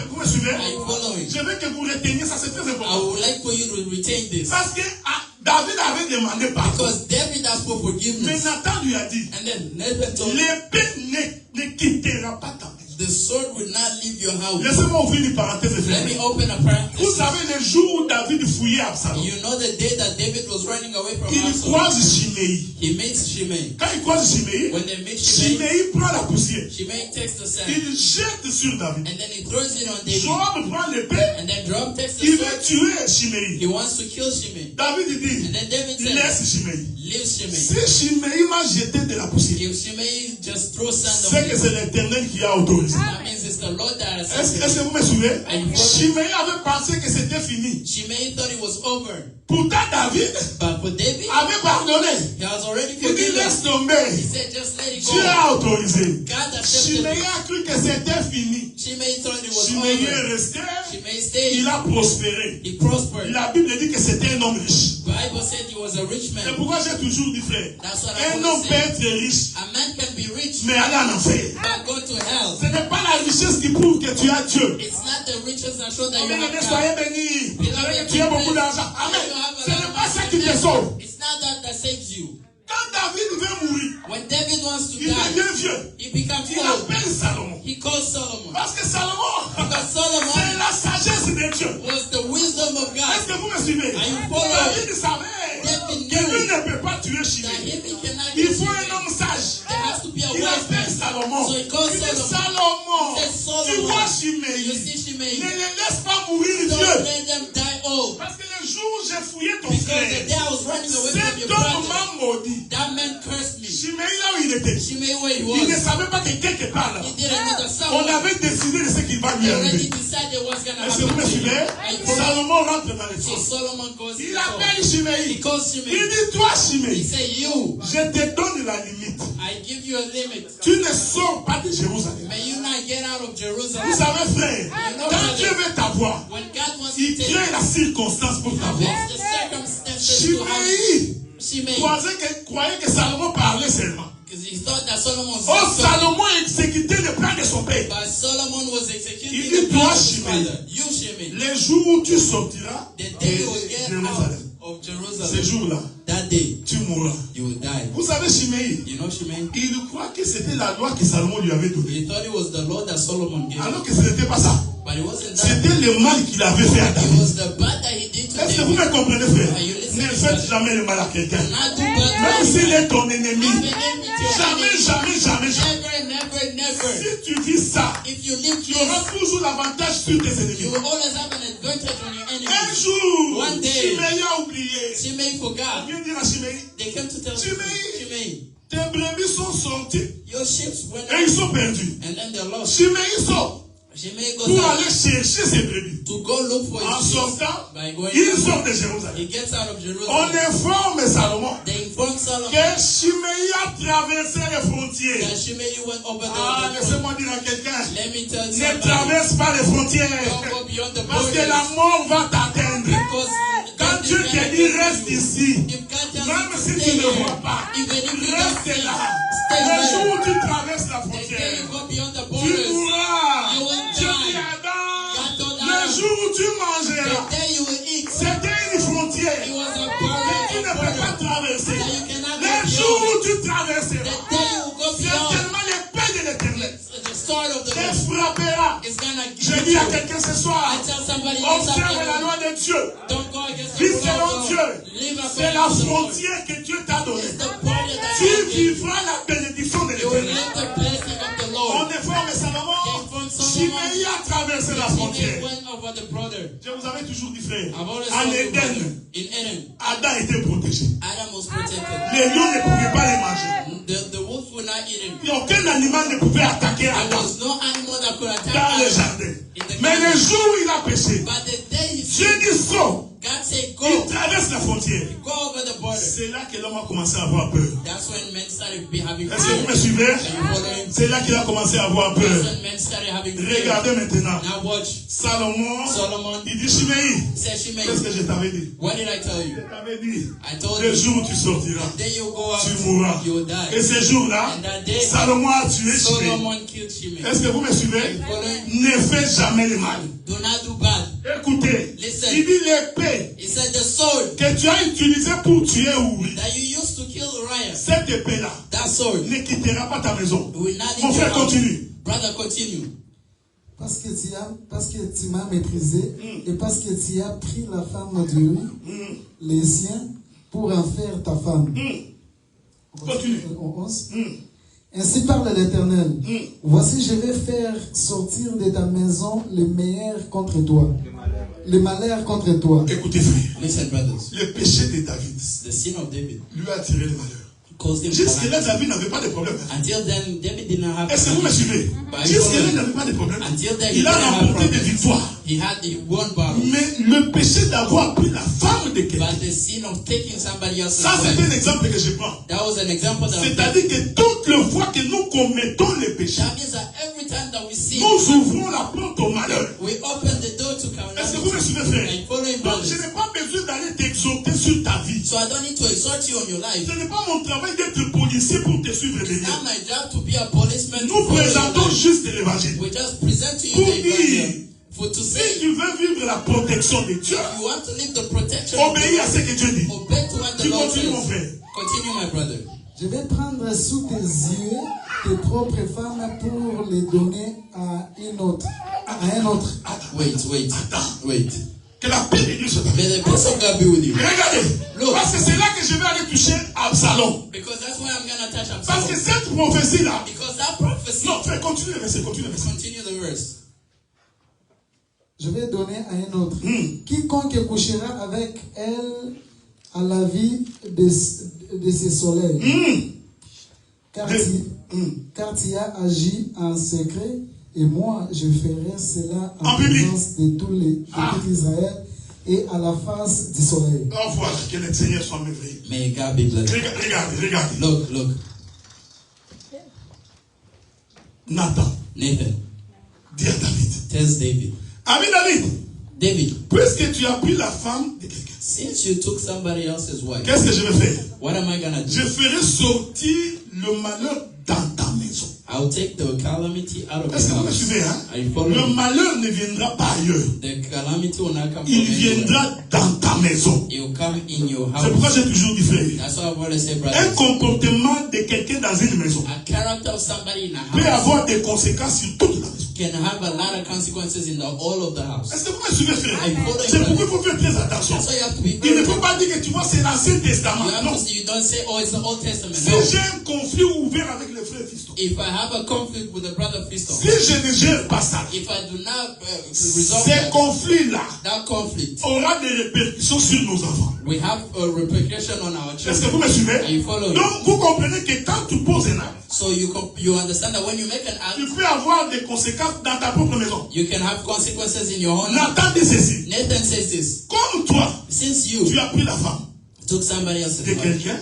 vous me suivez? Are you following? Je veux que vous reteniez ça, c'est très I important. would like for you to retain this. Parce que David avait demandé pardon. Because David asked for Mais forgiveness. Nathan lui a dit, And then Nathan told him, l'épée ne quittera pas ta maison. the sword will not leave your house. Laissez-moi ouvrir une parenthèse. Let me open a Vous parenthesis. savez, le jour où David fouillait Absalom, You know the day that David was running away from il Absalom. croise Chiméi. He meets Shimei. Quand il croise Chiméi, When they meet Shimei, Chiméi prend la poussière. Shimei takes the sand Il jette sur David. and then he throws it on David. Joab prend l'épée. And then Joab takes the Il veut sword. tuer Chiméi. He wants to kill Shimei. David dit, And then David says, laisse Chiméi. leave Shimei. Si Chiméi m'a jeté de la poussière, If Shimei just throws sand on c'est que him, c'est l'Éternel qui a autorisé. that means it's the Lord that has Est-ce sent que him. vous me suivez? And Chiméi avait pensé que c'était fini. Shimei thought it was over. Pourtant, David But for David, avait pardonné. he has already Il dit, forgiven. laisse He tomber. said, just let it Dieu go. a autorisé. God accepted Chiméi it. a cru que c'était fini. Shimei thought it was Chiméi est over. resté. Shimei stayed. Il a prospéré. He prospered. La Bible dit que c'était un homme riche. The Bible said he was a rich C'est man. pourquoi j'ai toujours dit, frère, That's what I un want homme to peut say. être riche, A man can be rich, mais aller en enfer. but go to hell. Ce n'est pas la richesse qui prouve que tu as Dieu. It's not the riches that show that you Bien have aimé, God. soyez bénis. Vous savez que tu as beaucoup d'argent. Amen. Ce n'est pas ça qui te sauve. It's not that saves you. Quand David veut mourir, When David wants to il die, devient vieux. he becomes Il old. appelle Salomon. He calls Solomon. Parce que Salomon, Because c'est Solomon la sagesse de Dieu. was the wisdom of Est-ce God. que vous me suivez? Are you following? David savait David que lui knew ne peut pas tuer that Chiméi. him he cannot Il get faut un Shimei. homme sage. There has to be a Il wise appelle man. Salomon. So he calls Il dit, Solomon. Salomon, He says, tu Solomon, vois you Chiméi. see Shimei. Ne les laisse pas mourir Don't vieux. let them die old. Parce que le jour où j'ai fouillé ton Because the frère, day I was running away from cet your homme brother, m'a maudit. that man cursed me. Chiméi, là où il était, Shimei where he il ne was. savait pas que quelque part là, He didn't know that on someone avait décidé de ce qui va lui already arriver. decided what's going to Est-ce que vous happen me to suivez? you. Are you following? Salomon rentre dans les So choses. Solomon goes Il to appelle He Chiméi. calls Il Shimei. dit, toi He Chiméi, said, you, je te donne la limite. I give you a limit. Tu ne sors pas de Jérusalem. May you not get out of Vous Jerusalem. savez, frère, quand Dieu veut t'avoir, When God wants to il take crée la circonstance pour t'avoir. there's the circumstances to have you. Chiméi Shimei, croyait que Salomon parlait seulement. because he thought that Solomon was Oh, just Salomon exécutait le plan de son père. but Solomon was executing Il the dit, plan toi, of his Shimei, father. You, Shimei, les jours où tu sortiras the de day you will get out Jérusalem, of ces Jerusalem, jours-là, that day tu mourras. you will die. Vous savez, Chiméi, You know Shimei? il croit que c'était la loi que Salomon lui avait donnée. He thought it was the Lord that Solomon gave, Alors que ce n'était pas ça. but it wasn't that. C'était le mal qu'il avait fait à It David. was the bad that he did to Est-ce que vous David. me comprenez, frère? Are you listening? Ne faites jamais le mal à quelqu'un. Not do bad to Même s'il anyone. est ton ennemi. Even if it's your Jamais, enemy. jamais, jamais, jamais. Never, never. Si tu dis ça, If you live tu auras this, toujours l'avantage sur tes you ennemis. will always have an advantage on your Un enemies. jour, One day. Chiméi a oublié. Shimei forgot. Viens dire à Chiméi, They came to tell Shimei. Shimei, tes brebis sont sortis your ships went et ils out sont perdus. and then they lost. Chiméi sort Shimei goes pour out aller chercher ses brebis. to go look for En his ships. sortant, By going il out, sort de Jérusalem. he gets out of On Jerusalem. informe Salomon They inform Solomon que Chiméi a traversé les frontières. that Shimei went over the Ah, border. laissez-moi dire à quelqu'un, Let me tell ne somebody, traverse pas les frontières. don't go beyond the Parce que borders. la mort va t'atteindre. Because Quand Dieu te dit reste ici, if God tells même you to si stay tu ne here, vois pas, even if you don't reste see, là. stay Le jour there. où tu traverses la The day frontière, you go beyond the tu borders, mourras. you will Dieu die. dit à God Adam, told le Adam, jour où tu the mangeras, day you will eat, c'était une frontière it was a que tu ne peux border pas traverser. that you cannot Le go jour beyond. où tu The traverseras, day you will go beyond, certainement l'épée de l'éternel the sword of the te Lord frappera. is gonna Je give dis à you. quelqu'un ce I soir, tell somebody this observe la afternoon, loi de Dieu. don't go against the Vis rule selon of Dieu. God. Live C'est according la to the Lord. frontière que Dieu t'a donnée. It's the border that Tu God gave you. vivras la bénédiction de You will l'éternel. live the blessing of the On Lord. informe Salomon, Chiméi a traversé la Shimei frontière. went over the border. Je vous avais toujours dit, frère, I've always en told you, brother, Éden, in Eden, Adam était protégé. Adam was protected. Les lions ne pouvaient pas les manger. The wolf would not eat him. Et aucun animal ne pouvait attaquer There Adam was no animal that could attack dans le Adam. jardin. Mais le jour où il a péché, But the day he Dieu sinned, dit saut. God said, Il go. traverse la frontière. Go over the border. C'est là que l'homme a commencé à avoir peur. That's when men started having Est-ce que vous me fear. suivez? Are you following? C'est là qu'il a commencé à avoir That's peur. when men started having fear. Regardez maintenant. Now watch. Salomon, Solomon il dit Chiméi, said, Shimei, qu'est-ce que je t'avais dit? what did I tell Je you? t'avais dit, I told le you, jour où tu sortiras, the day you go out, tu mourras. you will die. Et ce jour-là, And that day, Salomon a tué Chiméi. Solomon killed Shimei. Est-ce que vous me suivez? Are you following? Ne fais jamais le mal. Do not do bad. Écoutez, Listen. il dit l'épée He said the sword que tu as utilisée pour tuer Uri. that you used to kill Uriah, Cette épée-là that sword ne quittera pas ta maison. will not Mon leave your frère house. continue. Brother, continue. parce que tu m'as méprisé et parce que tu as pris la femme de lui, les siens, pour en faire ta femme. Continue. Ainsi parle l'Éternel. Voici, je vais faire sortir de ta maison les meilleurs contre toi. Les malheurs contre toi. Écoutez, frère. Listen, brothers. Le péché de David The sin of David lui a tiré le malheur. caused him Jusque-là, calamity. David n'avait pas de problème. Until then, David did not have Est-ce que vous me calamity. suivez? But Jusque-là, il n'avait pas de problème. Until then, he Il a didn't have remporté des problems. victoires. He won battles. Mais le péché d'avoir pris la femme de quelqu'un, But the sin of taking somebody else's ça c'est wife, un exemple que je prends. that was an example that C'est-à-dire que toutes les fois que nous commettons les péchés, that means that every time that we sin, nous ouvrons la porte au malheur. we open the door to Est-ce que vous me calamity. suivez, frère? Like following Donc, brothers. je n'ai pas besoin d'aller t'exhorter sur ta vie. So I don't need to exhort you on your life. Ce n'est pas mon travail d'être policier pour te suivre des It's liens. not my job to be a policeman. to Nous follow your présentons life. juste l'évangile. We just present to you Pour the dire, evangelium. For to si say, tu veux vivre la protection de Dieu, you want to live the protection of obéis à the ce que Dieu dit. Lord, obey to what the Tu Lord continues, mon says. frère. Continue, my brother. Je vais prendre sous tes yeux tes propres femmes pour les donner à un autre. Wait. Wait. Que la paix de Dieu soit avec May the peace of God be with you. vous. Regardez. Look. Parce que c'est là que je vais aller toucher Absalom. Because that's why I'm going to touch Parce que Absalom. cette prophétie-là. Because that prophecy. Non, frère, continue le verset, continue le verset. Continue the verse. Je vais donner à un autre. Quiconque couchera avec elle à la vie de ses soleils. Car tu as agi en secret, et moi je ferai cela en présence de tout Israël et à la face du soleil. Au revoir, que le Seigneur soit merveilleux. May God be blessed. Regardez. Look. Nathan, Nathan dis à David. tells David. Ami David, puisque tu as pris la femme de quelqu'un, since you took somebody else's wife, qu'est-ce que je vais faire? what am I going to Je do? ferai sortir le malheur dans ta maison. I'll take the calamity out of Est-ce que your vous me house. suivez, hein? Are you following Le me? malheur ne viendra pas ailleurs. The calamity will not come from Il anywhere. viendra dans ta maison. It will come in your C'est pourquoi house. j'ai toujours dit, frère, That's why I want to say, un brothers, comportement de quelqu'un dans une maison a character of somebody in a peut house avoir des conséquences sur toute la maison. can have a lot of consequences in the all of the house. Est-ce que vous me suivez, frère? Amen. C'est pourquoi il faut faire très attention. That's why you have to be Il ne very faut pas dire que tu vois, c'est l'Ancien Testament. Non. You don't say, oh, it's the Old Testament. Si No. j'ai un conflit ouvert avec le frère Fiston, If I have a conflict with the brother Fiston, si je ne gère pas ça, if I do not resolve ces conflits-là that conflict, aura des répercussions sur nos enfants. we have a repercussion on our Est-ce que children. vous me suivez? Are you following? Donc, vous comprenez que quand tu poses un acte, So you understand that when you make an tu act, peux avoir des conséquences dans ta propre maison. you can have consequences in your own. Nathan dit ceci. Nathan says this. Comme toi, Since tu you as pris la femme took somebody else's de wife, quelqu'un,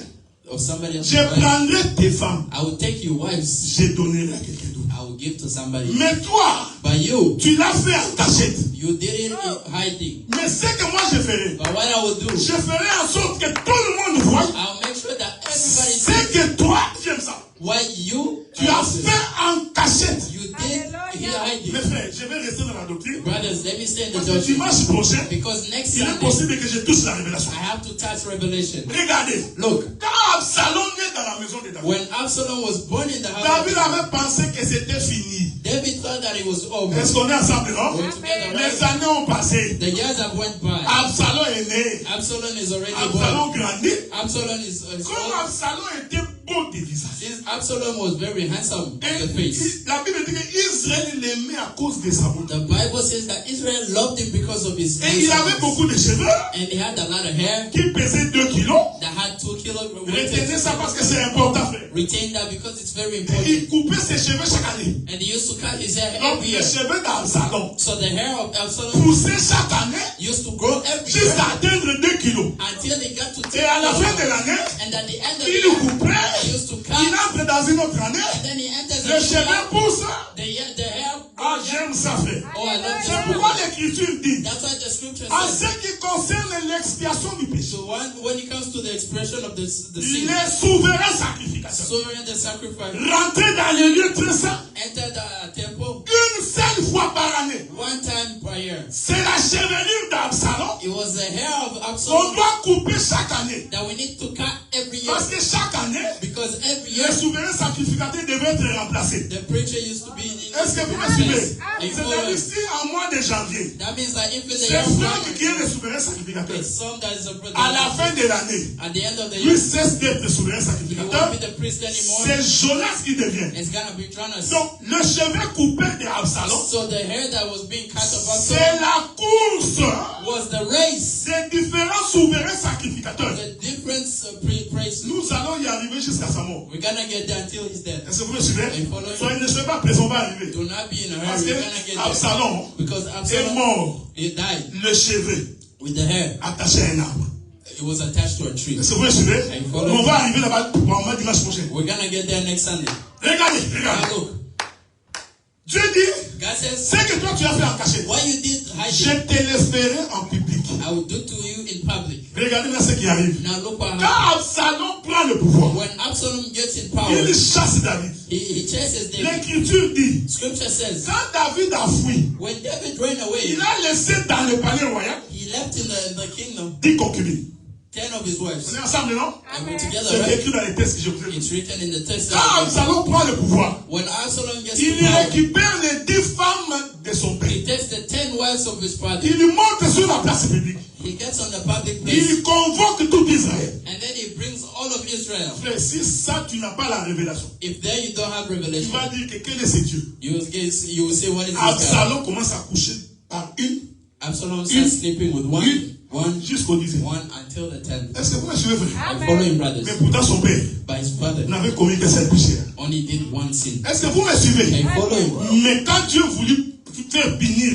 of somebody else's je wife, prendrai tes femmes, I will take your wives, je donnerai à quelqu'un d'autre. I will give to somebody. Mais toi, But you tu l'as fait en cachette. did it in hiding. Mais ce que moi je ferai, But what I will do, je ferai en sorte que tout le monde voie I'll make sure that everybody ce sees que toi, j'aime ça, what you tu as fait en cachette. You did in hiding. Mes frères, je vais rester dans la doctrine. Brothers, let me stay in the Parce que doctrine. dimanche prochain, Because next il est Sunday, possible que je touche la révélation. I have to touch Revelation. Regardez, Look, quand Absalom est dans la maison de David, when Absalom was born in the house, David avait pensé que c'était fini. David thought that it was over. Est-ce qu'on est ensemble, non? We're together, Les right? années ont passé. The years have went by. Absalom est né. Absalom is already born. Absalom grandit. Absalom is Comme old. Absalom était beau de visage. Since Absalom was very handsome on the face. La Bible dit qu'Israël l'aimait à cause de sa beauté. The Bible says that Israel loved him because of his Et il avait handsomeness. beaucoup de cheveux And he had a lot of hair qui pesaient 2 kilos. that had 2 kilograms. Retenez ça parce que c'est important, frère. Retain that because it's very Et important. il coupait ses cheveux chaque année. And he used to cut his hair Donc every les year. cheveux d'Absalom So the hair of Absalom poussaient chaque année used to grow every year jusqu'à atteindre 2 kilos. until they got to Et à la fin de 10 l'année, And at the end of the il year, coupait. he used to cut. Il entre dans une autre année. And then he enters Les the cheveux poussent. the hair. Ah, j'aime ça, frère. Oh, I love C'est this. pourquoi l'Écriture dit, That's what the scripture en says. ce qui concerne l'expiation du péché, So when it comes to the expression of the sin, les souverains sacrificateurs sovereign the sacrifice, rentraient dans les lieux très saints enter the temple une seule fois par année. one time per year. C'est la chevelure d'Absalom. It was the hair of On Absalom doit couper chaque année. that we need to cut every year Parce que chaque année, because every year les souverains sacrificateurs prédicateur devait être remplacé. The preacher used to be in Est-ce que vous me suivez? C'est-à-dire si en mois de janvier, That means that if in the c'est year of Franck January, qui est le souverain sacrificateur. it's some that is a brother. À la fin de l'année, At the end of the lui year, cesse d'être le souverain he won't sacrificateur. be the priest anymore. C'est Jonas qui devient. It's gonna be Jonas. Donc, le cheveu coupé d'Absalom, So the hair that was being cut off c'est la course was the race. des différents souverains sacrificateurs. The difference praise. Nous allons y arriver jusqu'à sa mort. We're gonna get there until he's dead. Est-ce que vous me suivez? I follow you. Soyez ne soyez pas pressés, on va arriver. Do not be in a Parce hurry. que We're gonna get there. Absalom Because est Absalom, mort, he died le cheveu with the hair. attaché à un arbre. It was attached to a tree. Est-ce que vous me suivez? I follow On you. va arriver là-bas pour moi dimanche prochain. We're gonna get there next Sunday. Regardez, Now regardez. look, Dieu dit, God says, ce que toi tu as fait en cachette, what you did je hiding, te le ferai en public. I will do to you in public. Regardez là ce qui arrive. Now look what happened. Quand Absalom prend le pouvoir, When Absalom gets in power, il chasse David. he chases David. L'écriture dit, Scripture says, quand David a fui, when David ran away, il a laissé dans le palais royal he left in the kingdom 10 concubines. 10 of his On wives. est ensemble, non? And we're together, C'est right? écrit dans les textes que je vous ai dit. It's written in the text. Quand Absalom prend le pouvoir, When Absalom gets il in power, récupère les 10 femmes de son père. he takes the 10 wives of his father. Il monte sur la place publique. He gets on the public place. Il convoque tout Israël. And then he brings all of Israel. Frère, si ça, tu n'as pas la révélation, If there you don't have tu revelation, vas dire que quel est ce Dieu? you will say, what is this guy? Absalom commence à coucher par une Absalom starts sleeping with one jusqu'au 10e. until the 10th. Est-ce que vous me suivez, frère? I follow him, brothers. Mais pourtant, son père But his father n'avait commis que cette péché. only did one sin. Est-ce que vous me suivez? I follow him. Mais quand Dieu voulut faire punir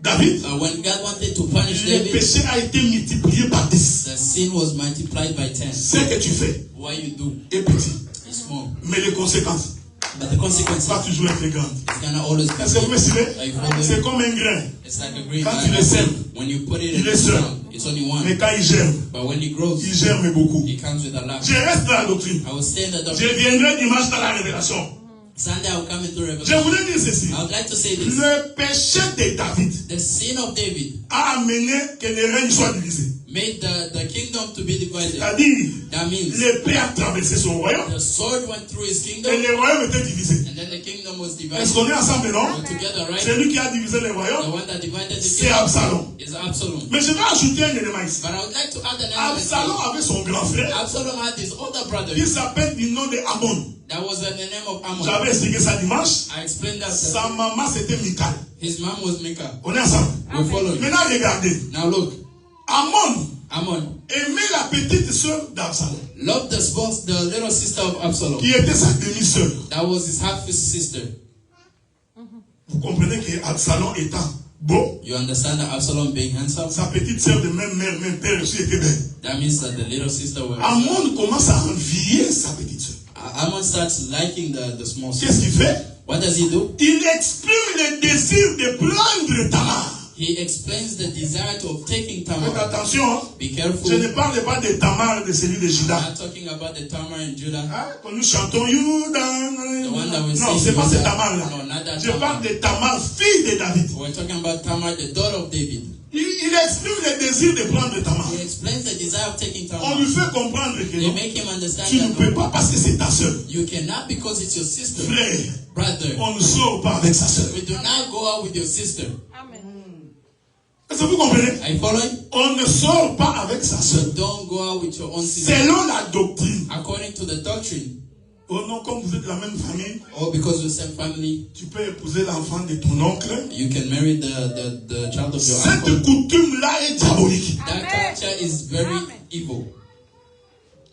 David, When God wanted to punish le David, péché a été multiplié par 10. the sin was multiplied by 10. Ce que tu fais What you do est petit. is small. Mais les conséquences But the consequences vont toujours être grandes. is gonna always be Est-ce que vous me suivez? I follow C'est him. comme un grain. It's like a green Quand tu le vine. sèmes, When you put it il in est the seul. ground, it's only Mais one. quand il germe, But when it grows, il germe beaucoup. it comes with a lot. Je reste dans la doctrine. I will stay in the Je doctrine. viendrai dimanche dans la révélation. Sunday I will come into Je Revelation. voulais dire ceci. I would like to say this. Le péché de David The sin of David a amené que le règne soit divisé. made the kingdom to be divided. C'est-à-dire, That means l'épée a traversé son royaume the sword went through his et kingdom, le royaume était divisé. and then the kingdom was Est-ce divided. qu'on est ensemble, non? We're together, right? Celui qui a divisé le The royaume, one that divided the c'est kingdom Absalom. is Absalom. Mais je vais ajouter un élément ici. But I would like to add an Absalom element. avait son grand frère. Absalom had his older brother. Il s'appelle du nom de Ammon. That was the name of Ammon. J'avais expliqué ça dimanche. I explained that. Sa maman, c'était Michal. His mom was Micah. On est ensemble. We follow him. Maintenant, regardez. Now look, Ammon Ammon aimait la petite sœur d'Absalom, loved the little sister of Absalom. qui était sa demi-sœur. That was his half-sister. Vous comprenez que Absalom étant beau, You understand that Absalom being handsome? sa petite sœur de même mère, même père aussi était belle. That means that the little sister was. Ammon commence à envier sa petite sœur. Ammon starts liking the small Qu'est-ce sister. qu'il fait? What does he do? Il exprime le désir de prendre Tamar. He explains the desire of taking Faites Tamar. attention, hein. Be careful. Je ne parle pas de Tamar de celui de I'm Juda. not talking about the Tamar in Judah. Hein? Quand nous chantons Juda. The one that we Non, sing. c'est pas Judah. cette Tamar là. No, not that Je parle Tamar. de Tamar, fille de David. We're talking about Tamar, the daughter of David. Il exprime le désir de prendre Tamar. He explains the desire of taking On Tamar. lui fait comprendre que They non, make him understand tu ne that peux no, pas parce que c'est ta sœur. you cannot because it's your sister. Frère, Brother, on ne sort pas avec sa sœur. we do not go out with your sister. Est-ce que vous comprenez? Are you following? On ne sort pas avec sa sœur. Don't go out with your own sister. Selon la doctrine. According to the doctrine, Oh non, comme vous êtes de la même famille, or because you're the same family, tu peux épouser l'enfant de ton oncle. you can marry the child of your Cette uncle. coutume-là est diabolique. That culture is very evil.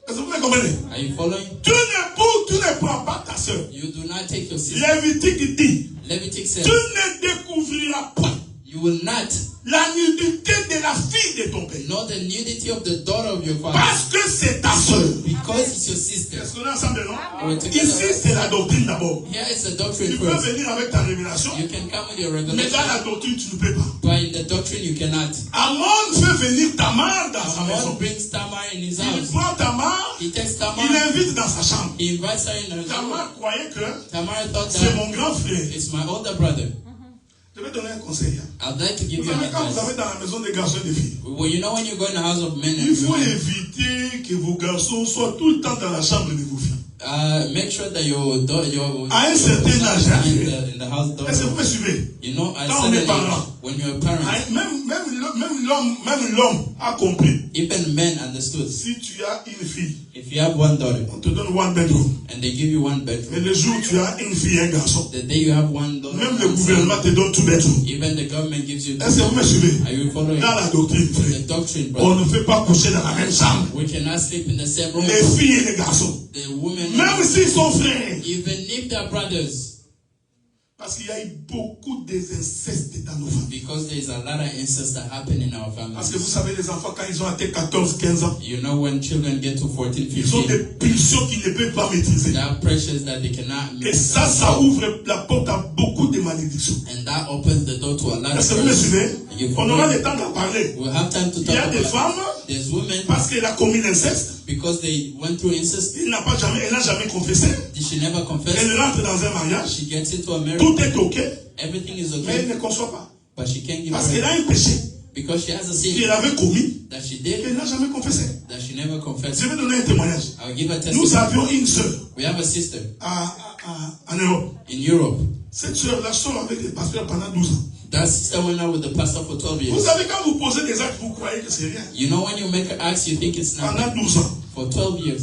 Est-ce que vous me comprenez? Are you following? Tu ne prends pas ta sœur. You do not take your sister. Lévitique dit, Leviticus says, tu ne découvriras pas you will not la nudité de la fille de ton père. know the nudity of the daughter of your father Parce que c'est ta sœur. because it's your sister. Est-ce qu'on est ensemble, non? We're together. Ici, c'est la doctrine d'abord. Here is the Tu doctrine peux first. venir avec ta révélation, You can come with your mais dans revelation, la doctrine, tu ne peux pas. but in the doctrine you cannot. Ammon fait venir Tamar dans sa Ammon maison. brings Tamar in his Il house. prend Tamar, He takes il Tamar, l'invite dans sa chambre. he invites her in her room. Tamar croyait que Tamar thought c'est that mon grand frère. it's my older brother. Je vais donner un conseil. I'd like to give Vous you an savez, quand vous advice. avez dans la maison des garçons et des filles, Well, you know when you go in the house of men il and faut women, éviter que vos garçons soient tout le temps dans la chambre de vos filles. Make sure that your À un certain âge, hein, in the house est-ce que daughter. vous me suivez? You know, at Quand on certain est age, parent, when you're a parent, même l'homme a compris. even men understood. Si tu as une fille, If you have one daughter on te donne one bedroom. and they give you one Et bedroom, le jour où tu as une fille et un garçon, the day you have one daughter, même le one son, gouvernement te donne two bedroom. even the government gives you. Est-ce que vous me suivez? Are you following? Dans la doctrine, The frère, doctrine, on brother. ne peut pas coucher dans la même chambre. We cannot sleep in the same room. Les filles et les garçons. The women, Même s'ils sont frères. even if they're brothers, Parce qu'il y a eu beaucoup d'incestes dans nos familles. because there's a lot of incest that happen in our Parce que vous families. savez, les enfants, quand ils ont atteint 14, 15 ans, You know, when children get to 14, ils ont 15, des pulsions qu'ils ne peuvent pas maîtriser. they are pressures that they cannot Et ça ouvre la porte à beaucoup de malédictions. and that opens the door to a lot of Est-ce que vous me curses. suivez? You On aura follow? le temps d'en parler. We'll have time to Il y a talk des about femmes, there's women parce qu'elle a commis l'inceste, because they went through incest, elle n'a jamais confessé. she never confessed. Elle rentre dans un mariage, She gets into a marriage, tout est ok, everything is mais elle okay, ne conçoit pas. but she can't give Parce qu'elle birth a un péché because she has a sin qu'elle avait commis, that she did qu'elle n'a jamais confessé. that she never confessed. Je vais donner un témoignage. I'll give a Nous testimony. avions une sœur We have a sister en Europe. in Europe. Cette sœur-là sort avec les pasteurs pendant 12 ans. That sister went out with the pastor for 12 Vous years. savez, quand vous posez des actes, vous croyez que c'est rien. You know, when you make an act, you think it's Pendant nothing. 12 ans. For 12 years.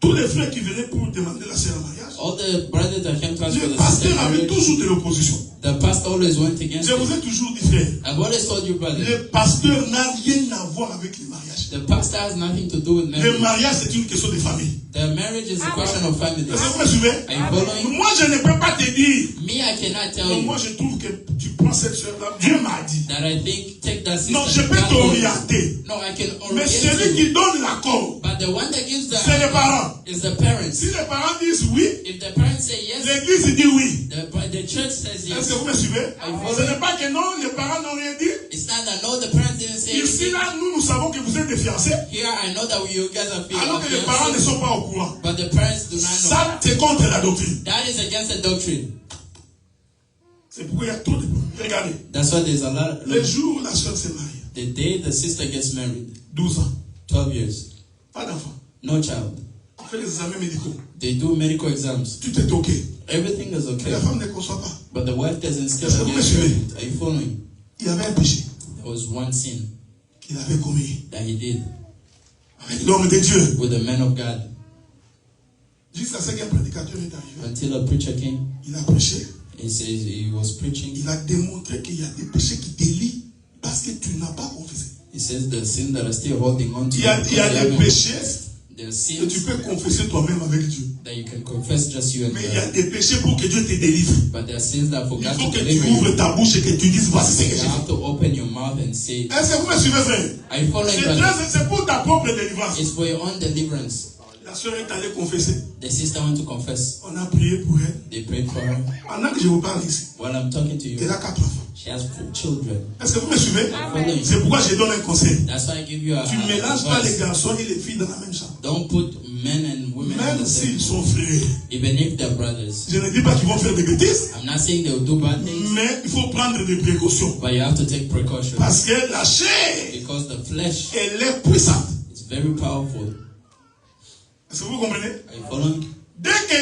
Tous les frères qui venaient pour demander la sœur en mariage, All the brothers that came to us for le the sister pasteur avait marriage, toujours de l'opposition. the pastor always went against Je vous it. ai toujours dit, frère, I've always told you, brother, le pasteur n'a rien à voir avec le mariage. the pastor has nothing to do with Le marriage. mariage, c'est une question de famille. The marriage is a question of family. Est-ce que vous me suivez? Are you following? Moi, je ne peux pas te dire. Me, I cannot tell Donc, you moi, je trouve que tu prends cette sœur-là. Dieu m'a dit. that I think take that sister. Non, je peux God told you. t'orienter. No, I can Mais orient celui you. qui donne l'accord, But the one that gives c'est les the parents. is the parents. Si les parents disent oui, If the parents say yes, l'église dit oui. the church says Est-ce yes. que vous me suivez? Ce n'est pas que non, les parents n'ont rien dit. It's not that no, the parents didn't say Ici, anything. là, nous savons que vous êtes des fiancés, Here, I know that you guys are alors que les parents ne fiancés, sont pas au courant. but the parents do not know. Ça, c'est contre la doctrine. That is against the doctrine. C'est pourquoi il y a trop de... Regardez, That's why there's a lot. le jour où la soeur se marie, The day the sister gets married, 12 ans, 12 years, pas d'enfant, no child. on fait les examens médicaux, They do medical exams. tout est ok. Everything is Mais okay, la femme ne conçoit pas. but the wife doesn't still Est-ce que vous get me suivez? married. Are you following? Il y avait un péché There was one sin qu'il avait commis that he did avec l'homme de Dieu. with the man of God Jusqu'à ce qu'un prédicateur est arrivé. until a preacher came. Il a prêché, He says he was preaching. il a démontré qu'il y a des péchés qui délient parce que tu n'as pas confessé. He says the sin that are still holding on to Il y a because you des haven't- péchés there are que tu sins peux confesser toi-même avec Dieu. that you can confess just you and Mais il y a God. des péchés pour que Dieu te délivre. But there are sins that for Il God faut to que tu deliver you, ouvres ta bouche et que tu dises voici ce que j'ai you fait. have to open your mouth and say, Est-ce que vous me suivez, frère? are you following, brother? C'est pour ta propre délivrance. It's for your own deliverance. La soeur est allée confesser. The sister went to confess. On a prié pour elle. They prayed for her. Pendant que je vous parle ici, While I'm talking to elle you, a 4 enfants. she has 4 children. Est-ce que vous me suivez? I'm following. C'est pourquoi je donne un conseil. That's why I give you Tu ne mélanges pas les advice. garçons et les filles dans la même chambre. Don't put men and women in Même the same. s'ils sont frères. Even if they're brothers. Je ne dis pas qu'ils vont faire des bêtises, I'm not saying they'll do bad things, mais il faut prendre des précautions. but you have to take precautions. Parce que la chair, Because the flesh elle est puissante. is very powerful. Est-ce que vous comprenez? Are you following? Dès que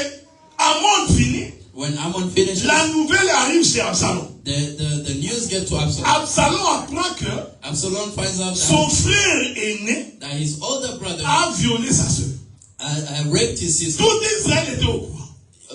Amon finit, When Ammon finishes, la nouvelle arrive chez Absalom. the news get to Absalom. Absalom apprend que Absalom finds out son frère aîné that his older brother a violé sa sœur. raped his sister. Tout Israël était au courant.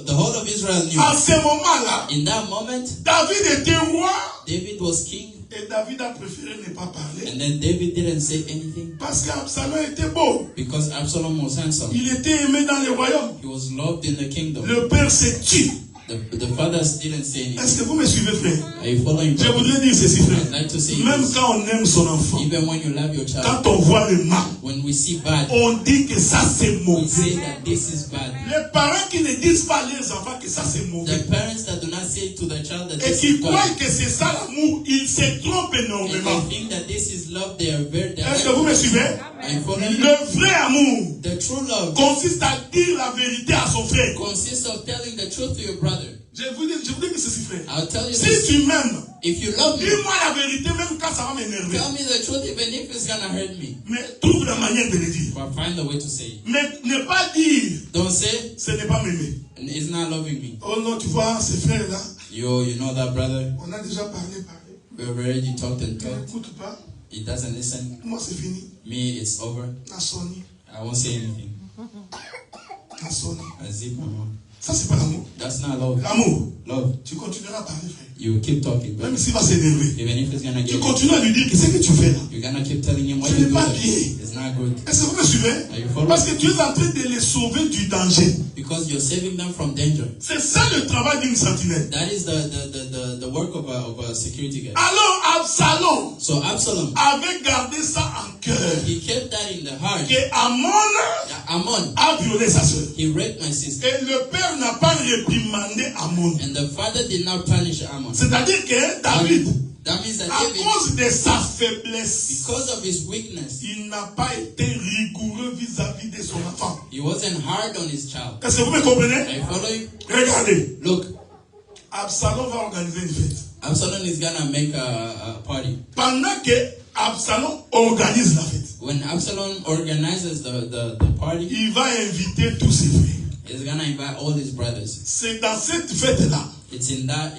The whole of Israel knew. À ce moment-là, In that moment, David était roi David was king, et David a préféré ne pas parler and then David didn't say anything parce qu'Absalom était beau. because Absalom was handsome. Il était aimé dans le royaume. He was loved in the kingdom. Le père s'est tué. The fathers didn't say anything. Est-ce que vous me suivez, frère? Are you following? Je voudrais dire ceci, frère. I'd like to say Même this. quand on aime son enfant, Even when you love your child, quand on voit le mal, when we see bad, on dit que ça c'est we mauvais. say that this is bad. Les parents qui ne disent pas à leurs enfants que ça c'est mauvais The parents that do not say to the child that et this qui is croient bad, que c'est ça l'amour, ils se trompent and énormément. they think that this is love, they are very. Est-ce que vous me suivez? Are you following? Le vrai amour The true love consiste à dire la vérité à son frère. consists of telling the truth to your brother. Je vous dis que ceci, frère. I'll tell you Si this. tu m'aimes, If you love me, dis-moi la vérité, même quand ça va m'énerver. tell me the truth even if it's gonna hurt me. Mais trouve la manière de le dire. But find a way to say it. Mais ne pas dire, Don't say, ce n'est pas m'aimer. it's not loving me. Oh non, tu vois, ces frères-là, You know that brother? on a déjà parlé. We've already talked and Il talked. n'écoute pas. He doesn't listen. Moi, c'est fini. Me, it's over. Na Sony. I won't say anything. Na Sony. I zip my mouth. Ça, c'est pas l'amour. That's not love. L'amour. Love. Tu continueras à parler, frère. You keep talking, but Même s'il va s'énerver. even if it's gonna Tu get you, continues à lui dire que ce que tu fais là. you're gonna keep telling him what Ce you n'est do. pas that bien. It's not good. Est-ce que vous me suivez? Are you following? Parce que tu es en train de les sauver du danger. Because you're saving them from danger. C'est ça le travail d'une sentinelle. That is the work of a security guard. Alors Absalom So Absalom, avait gardé ça en cœur. he kept that in the heart. Que Amon Ammon, a violé sa soeur. he raped my sister. Et le père n'a pas réprimandé Amon. And the father did not punish Ammon. C'est-à-dire que David, That means that à David, cause de sa faiblesse, because of his weakness, il n'a pas été rigoureux vis-à-vis de son enfant. he wasn't hard on his child. Est-ce que vous me comprenez? Are you following? Regardez, Look, Absalom va organiser une fête. Absalom is gonna make a party. Pendant que Absalom organise la fête, When Absalom organizes the party, il va inviter tous ses frères. he's gonna invite all his brothers. C'est dans cette fête-là It's in that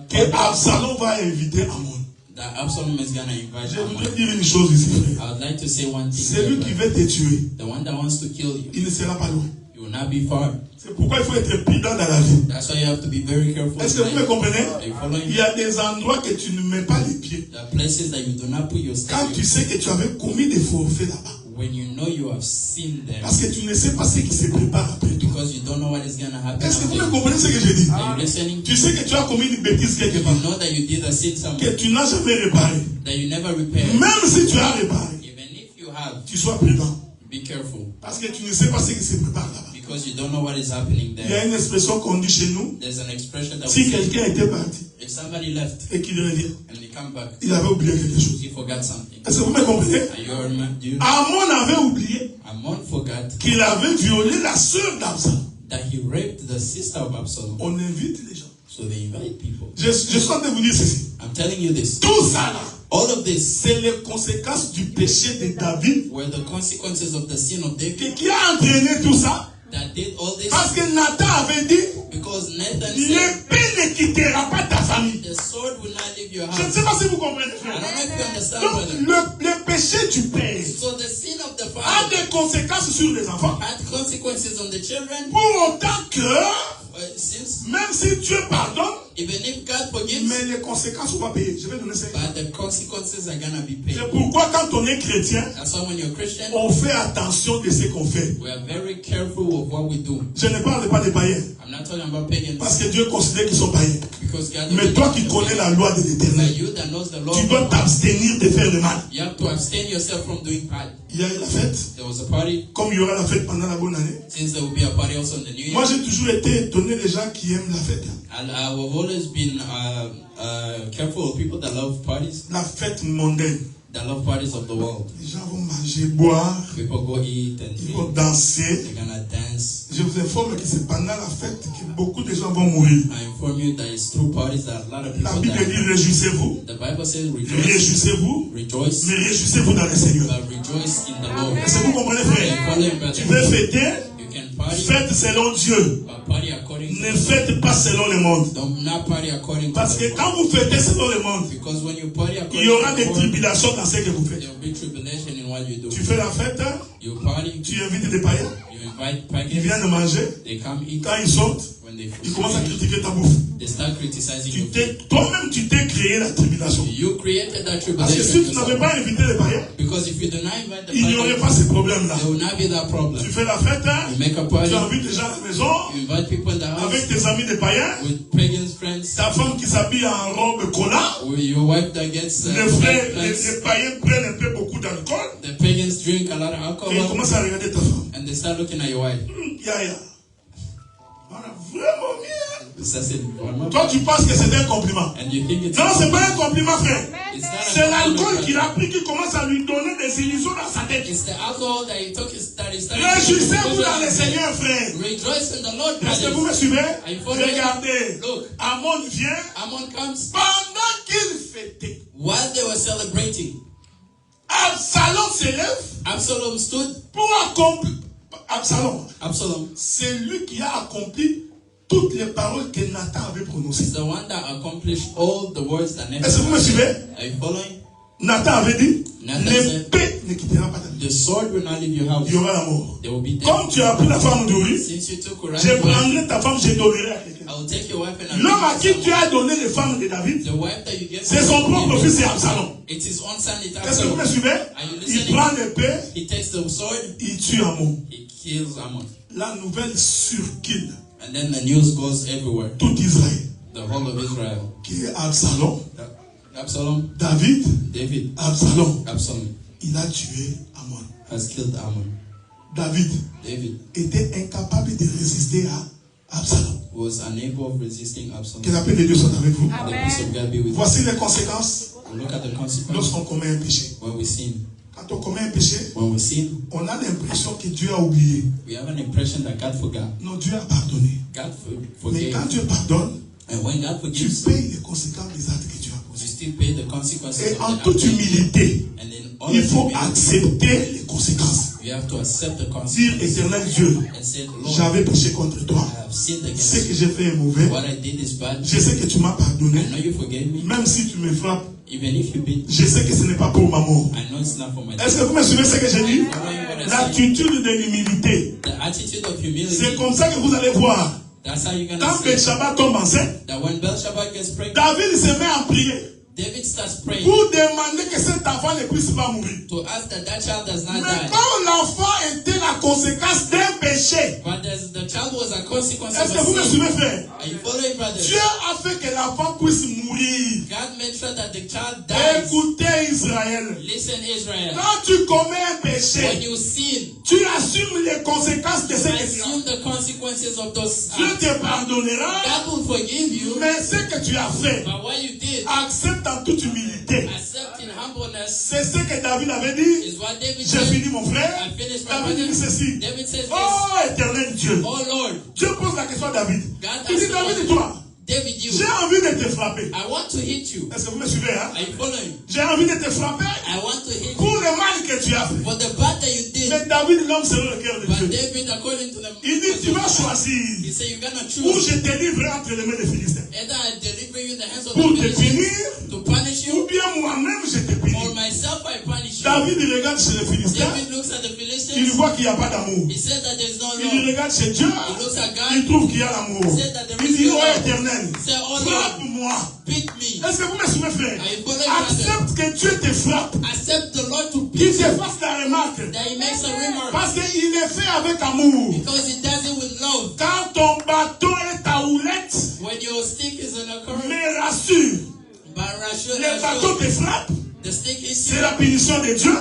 que party Absalom va inviter Amon. that Absalom is gonna invite Je voudrais Ammon. dire une chose ici, frère. I would like to say one thing. Celui here, qui brother. veut te tuer, The one that wants to kill you, il ne sera pas loin. you will not be far. C'est pourquoi il faut être prudent dans la vie. That's why you have to be very careful. Est-ce que vous me comprenez? Are you following? Il y a des endroits que tu ne mets pas les pieds. There are places that you do not put your Quand step tu sais que tu avais commis des forfaits là-bas. when you know you have sinned there, Parce que tu ne sais pas ce qui se prépare après toi. because you don't know what is gonna happen. Est-ce que vous me after. comprenez ce que je dis? Are you listening? Tu sais que tu as commis une bêtise quelque part. You know that you did a sin somewhere Que tu n'as jamais réparé. that you never repaired. Même si tu as réparé, Even if you have, tu sois prudent. be careful, Parce que tu ne sais pas ce qui se prépare là-bas. because you don't know what is happening Il y a there. une expression qu'on dit chez nous. There's an expression that we Si say, quelqu'un était parti if somebody left et qu'il revient, and they come back, il avait oublié quelque chose. he forgot something. Est-ce que vous me comprenez? Are you remember? Do you? Amon avait oublié Ammon forgot qu'il avait violé la sœur d'Absalom. that he raped the sister of Absalom. On invite les gens. So they invite people. Je suis en train de vous dire ceci. I'm telling you this. Tout ça là, All of this c'est les conséquences du péché de David were the consequences of the sin of David qui a entraîné tout ça. that did all this, Parce que Nathan avait dit, because Nathan said, l'épée ne quittera pas ta famille. the sword will not leave your Je ne house. sais pas si vous comprenez, I frère. don't know if you understand, Donc, brother. le péché du père So the sin of the a father des conséquences sur les enfants. had consequences on the children. Pour autant que, Since même si Dieu pardonne, even if God forgives, mais les conséquences sont pas payées. Je vais donner ça. but the consequences are gonna be paid. C'est pourquoi quand on est chrétien, That's why when you're Christian, on fait attention de ce qu'on fait. we are very careful of what we do. Je ne parle pas des païens, I'm not talking about pagans, parce que Dieu considère qu'ils sont païens. because God. Mais toi qui connais la loi de But l'Éternel, you that knows the law, tu dois t'abstenir de faire le mal. you have to abstain yourself from doing bad. Il y a eu la fête, There was a party, comme il y aura la fête pendant la bonne année. since there will be a party also in the New Moi, Year. j'ai toujours été étonné des gens qui aiment la fête. And I've always been careful of people that love parties, La fête mondaine. that love parties of the world. Les gens vont manger, boire, People go eat and ils vont drink. danser. They're gonna dance. Je vous informe que c'est pendant la fête que beaucoup de gens vont mourir. I inform you that it's through parties that a lot of La people Bible dit die. réjouissez-vous, The Bible says rejoice, réjouissez-vous, rejoice, mais réjouissez-vous dans le Seigneur. but rejoice in the Lord. Est-ce que vous comprenez, You frère? can call him Tu brother. veux fêter, You can party, fête selon Dieu. but party according to Ne the faites pas selon le monde. Don't not party according to Parce the que world. quand vous fêtez selon le monde, Because when you party il according y aura to des the world, tribulations dans ce que vous faites. there will be tribulation in what you do. Tu fais la fête, You party, tu invites des païens, you invite ils viennent pagans, manger. they come eat. Quand ils sortent, When they ils commencent à finish, critiquer ta bouffe. they start criticizing you. Toi-même, tu t'es créé la tribulation. You created that Parce que si tribulation tu n'avais yourself. pas invité les païens, Because if you do not invite the il n'y aurait pagans, pas ces problèmes-là. there will not be that problem. Tu fais la fête, You make a party, tu invites les gens à la maison, you invite people in the house avec tes amis des païens, with pagans friends, ta femme qui s'habille en robe cola, with your wife that gets les frères, white les plants. païens prennent un peu beaucoup d'alcool, The pagans drink a lot of et ils alcohol commencent à regarder ta femme. and they start looking at your wife. Ya. On a vraiment mis. Ça, c'est vraiment. Toi, tu penses que c'est un compliment. And you think it's Non, c'est pas un compliment, frère. It's not a C'est l'alcool compliment. qu'il a pris qui commence à lui donner des illusions dans sa tête. It's the alcohol that he took that he started. Réjouissez-vous dans le Seigneur, frère. Rejoice in the Lord, Est-ce que brothers. vous me suivez? Are you following? Regardez. Look. Amon vient Ammon comes pendant qu'il fêtait. while they were celebrating. Absalom s'élève Absalom stood. pour accomplir. Absalom C'est lui qui a accompli toutes les paroles que Nathan avait prononcées. is the one that accomplished all the words that Nathan Est-ce que vous me suivez? Are you following? Nathan avait dit, Nathan l'épée ne quittera pas ta vie. The sword will not leave your house. Il y aura la mort. There will be death. Comme tu as pris la femme d'Uri, Since you took Uriah's je wife, prendrai ta femme, je donnerai à quelqu'un. I will take your wife and L'homme à qui I'll tu as donné les femmes de David, the wife that you get. c'est son propre fils, c'est Absalom. It is one son, it's Est-ce que vous me Absalom. suivez? Are you Il listening? prend l'épée, He takes the sword, il tue Amon. he kills Ammon. La nouvelle circule And then the news goes everywhere. tout Israël. The whole of Israel. Qui est Absalom, Absalom, David, David, Absalom. Absalom Il a tué Amon. has killed Ammon. David David était incapable de résister à Absalom. was unable of resisting Absalom. Que la paix de Dieu soit avec vous. The peace of God be with you. Voici les conséquences Look at the consequences lorsqu'on commet un péché. when we sin. Quand on commet un péché, When we sin, on a l'impression que Dieu a oublié. we have an impression that God forgot. Non, Dieu a pardonné. God Mais forgave. quand Dieu pardonne, And when God tu forgives, payes les conséquences des actes que tu as you posés. still pay the consequences Et of en the toute act. humilité, And in all il faut humility, accepter les conséquences. you have to accept the Dire, consequences éternel Dieu, and say, Lord, j'avais péché contre toi. I have sinned Ce against que you. j'ai fait est mauvais. What I did is bad. Je sais que tu m'as pardonné. I know you forgave me. Même si tu me frappes, Even if you beat me, je sais que ce n'est pas pour ma mort. I know it's not for my Est-ce que vous me suivez ce que j'ai dit? Following what I said. L'attitude de l'humilité. The attitude of C'est humility. comme ça que vous allez voir. That's how you're gonna Quand see Bathsheba tombe enceinte, that when Bathsheba gets pregnant, David se met en prière David starts praying pour demander que cet enfant ne puisse pas mourir. to ask that that child does not Mais die. comme l'enfant était la conséquence d'un péché, But the child was a consequence est-ce que of vous me a sin. suivez, frère? Are you following, brothers? Dieu a fait que l'enfant puisse mourir. God made sure that the child dies. Écoutez Israël. Listen, Israel. Quand tu commets un When péché, you sin, tu assumes les conséquences de ce que tu as. assume the consequences of those Dieu acts. te pardonnera, God will forgive you, mais ce que tu as fait, but what you did, accepte en toute humilité. accept in humbleness, C'est ce que David avait dit. is what David J'ai said. fini mon frère. I finished my David dit brother. ceci. David says this. Oh éternel Dieu. Oh Lord, Dieu pose la question à David. God Il dit asked David, the Lord, toi, David, you, j'ai envie de te frapper. I want to hit you. Est-ce que vous me suivez, hein? Are you following? J'ai envie de te frapper I want to hit pour you le mal que tu as fait. for the bad that you did. Mais David, l'homme selon le cœur de But Dieu, David, according to the il dit tu vas he choisir said, you're gonna où choose je te livrerai entre les mains des Philistins. either I deliver you in the hands of Pour the te Philistines punir, to punish ou you, bien moi-même je te or punis. myself I punish you. David il regarde chez les Philistins, David looks at the il Philistines. voit qu'il n'y a pas d'amour. He said that there's no Il love. regarde chez Dieu, He looks at il God. trouve qu'il y a l'amour. Il dit, oh éternel, Say, oh Lord, frappe-moi. beat me. Est-ce que vous me suivez, frère? Are you following, brother? Accepte que Dieu te frappe, Accept the Lord to qu'il beat te you. fasse la remarque. That he makes a remark. Parce qu'il est fait avec amour. Because he does it with love. Quand ton bâton est ta houlette, When your stick is in a current, mais rassure, le bâton te frappe, the stick is c'est la punition de Dieu.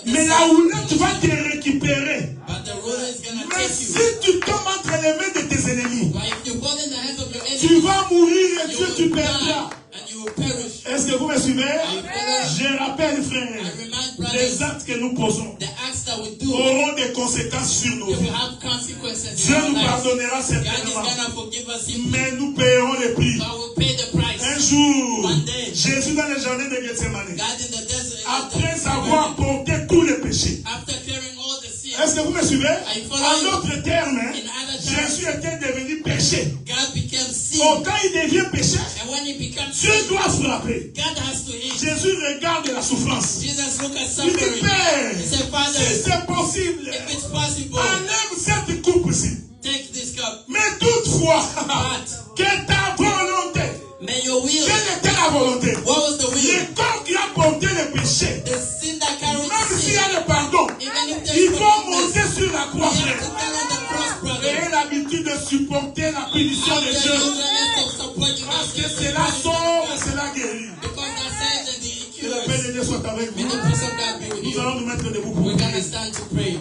Mais la houlette va te récupérer. but the ruler is gonna Mais take si you. tu tombes entre les mains de tes ennemis, But if you fall in the hands of your tu enemy, vas mourir et you Dieu tu will perdras. die and you will perish. Est-ce que vous me suivez? following? Je rappelle, I frère, remind les brothers, actes que nous posons the acts that we do, auront des conséquences sur nos they will vies. have consequences Dieu in our nous lives. pardonnera God is certainement, gonna forgive us simply, mais nous payerons le prix. but we'll pay the price. Un jour, One day, Jésus dans le jardin de Gethsemane, God in the desert, après avoir porté tous les péchés. after clearing all the sins, Est-ce que vous me suivez? you following? En d'autres termes, hein, in other terms, Jésus était devenu péché. God became sin. Donc quand il devient péché, And when he becomes Dieu sin, doit frapper. God has to hit. Jésus regarde la souffrance. Jesus look at Il dit, suffering. Père, He said, Father, si c'est possible, if it's possible, enlève cette coupe-ci. take this cup. Mais toutefois, But que ta volonté, may your will, quelle était la volonté? what was the will? Le corps qui a porté le péché, The sin that carried même s'il y sin. a le pardon, Even if there's il va forgiveness, monter sur la croix, we have to frère. carry the cross, brother. Ayez l'habitude de supporter la punition de After Dieu. you learn to support Parce que yourself, cela sauve et cela guérit. because that saves and the Que la paix cures. de Dieu soit avec May vous. the peace of God be with Nous you. allons nous mettre debout pour We're prier. gonna stand to pray.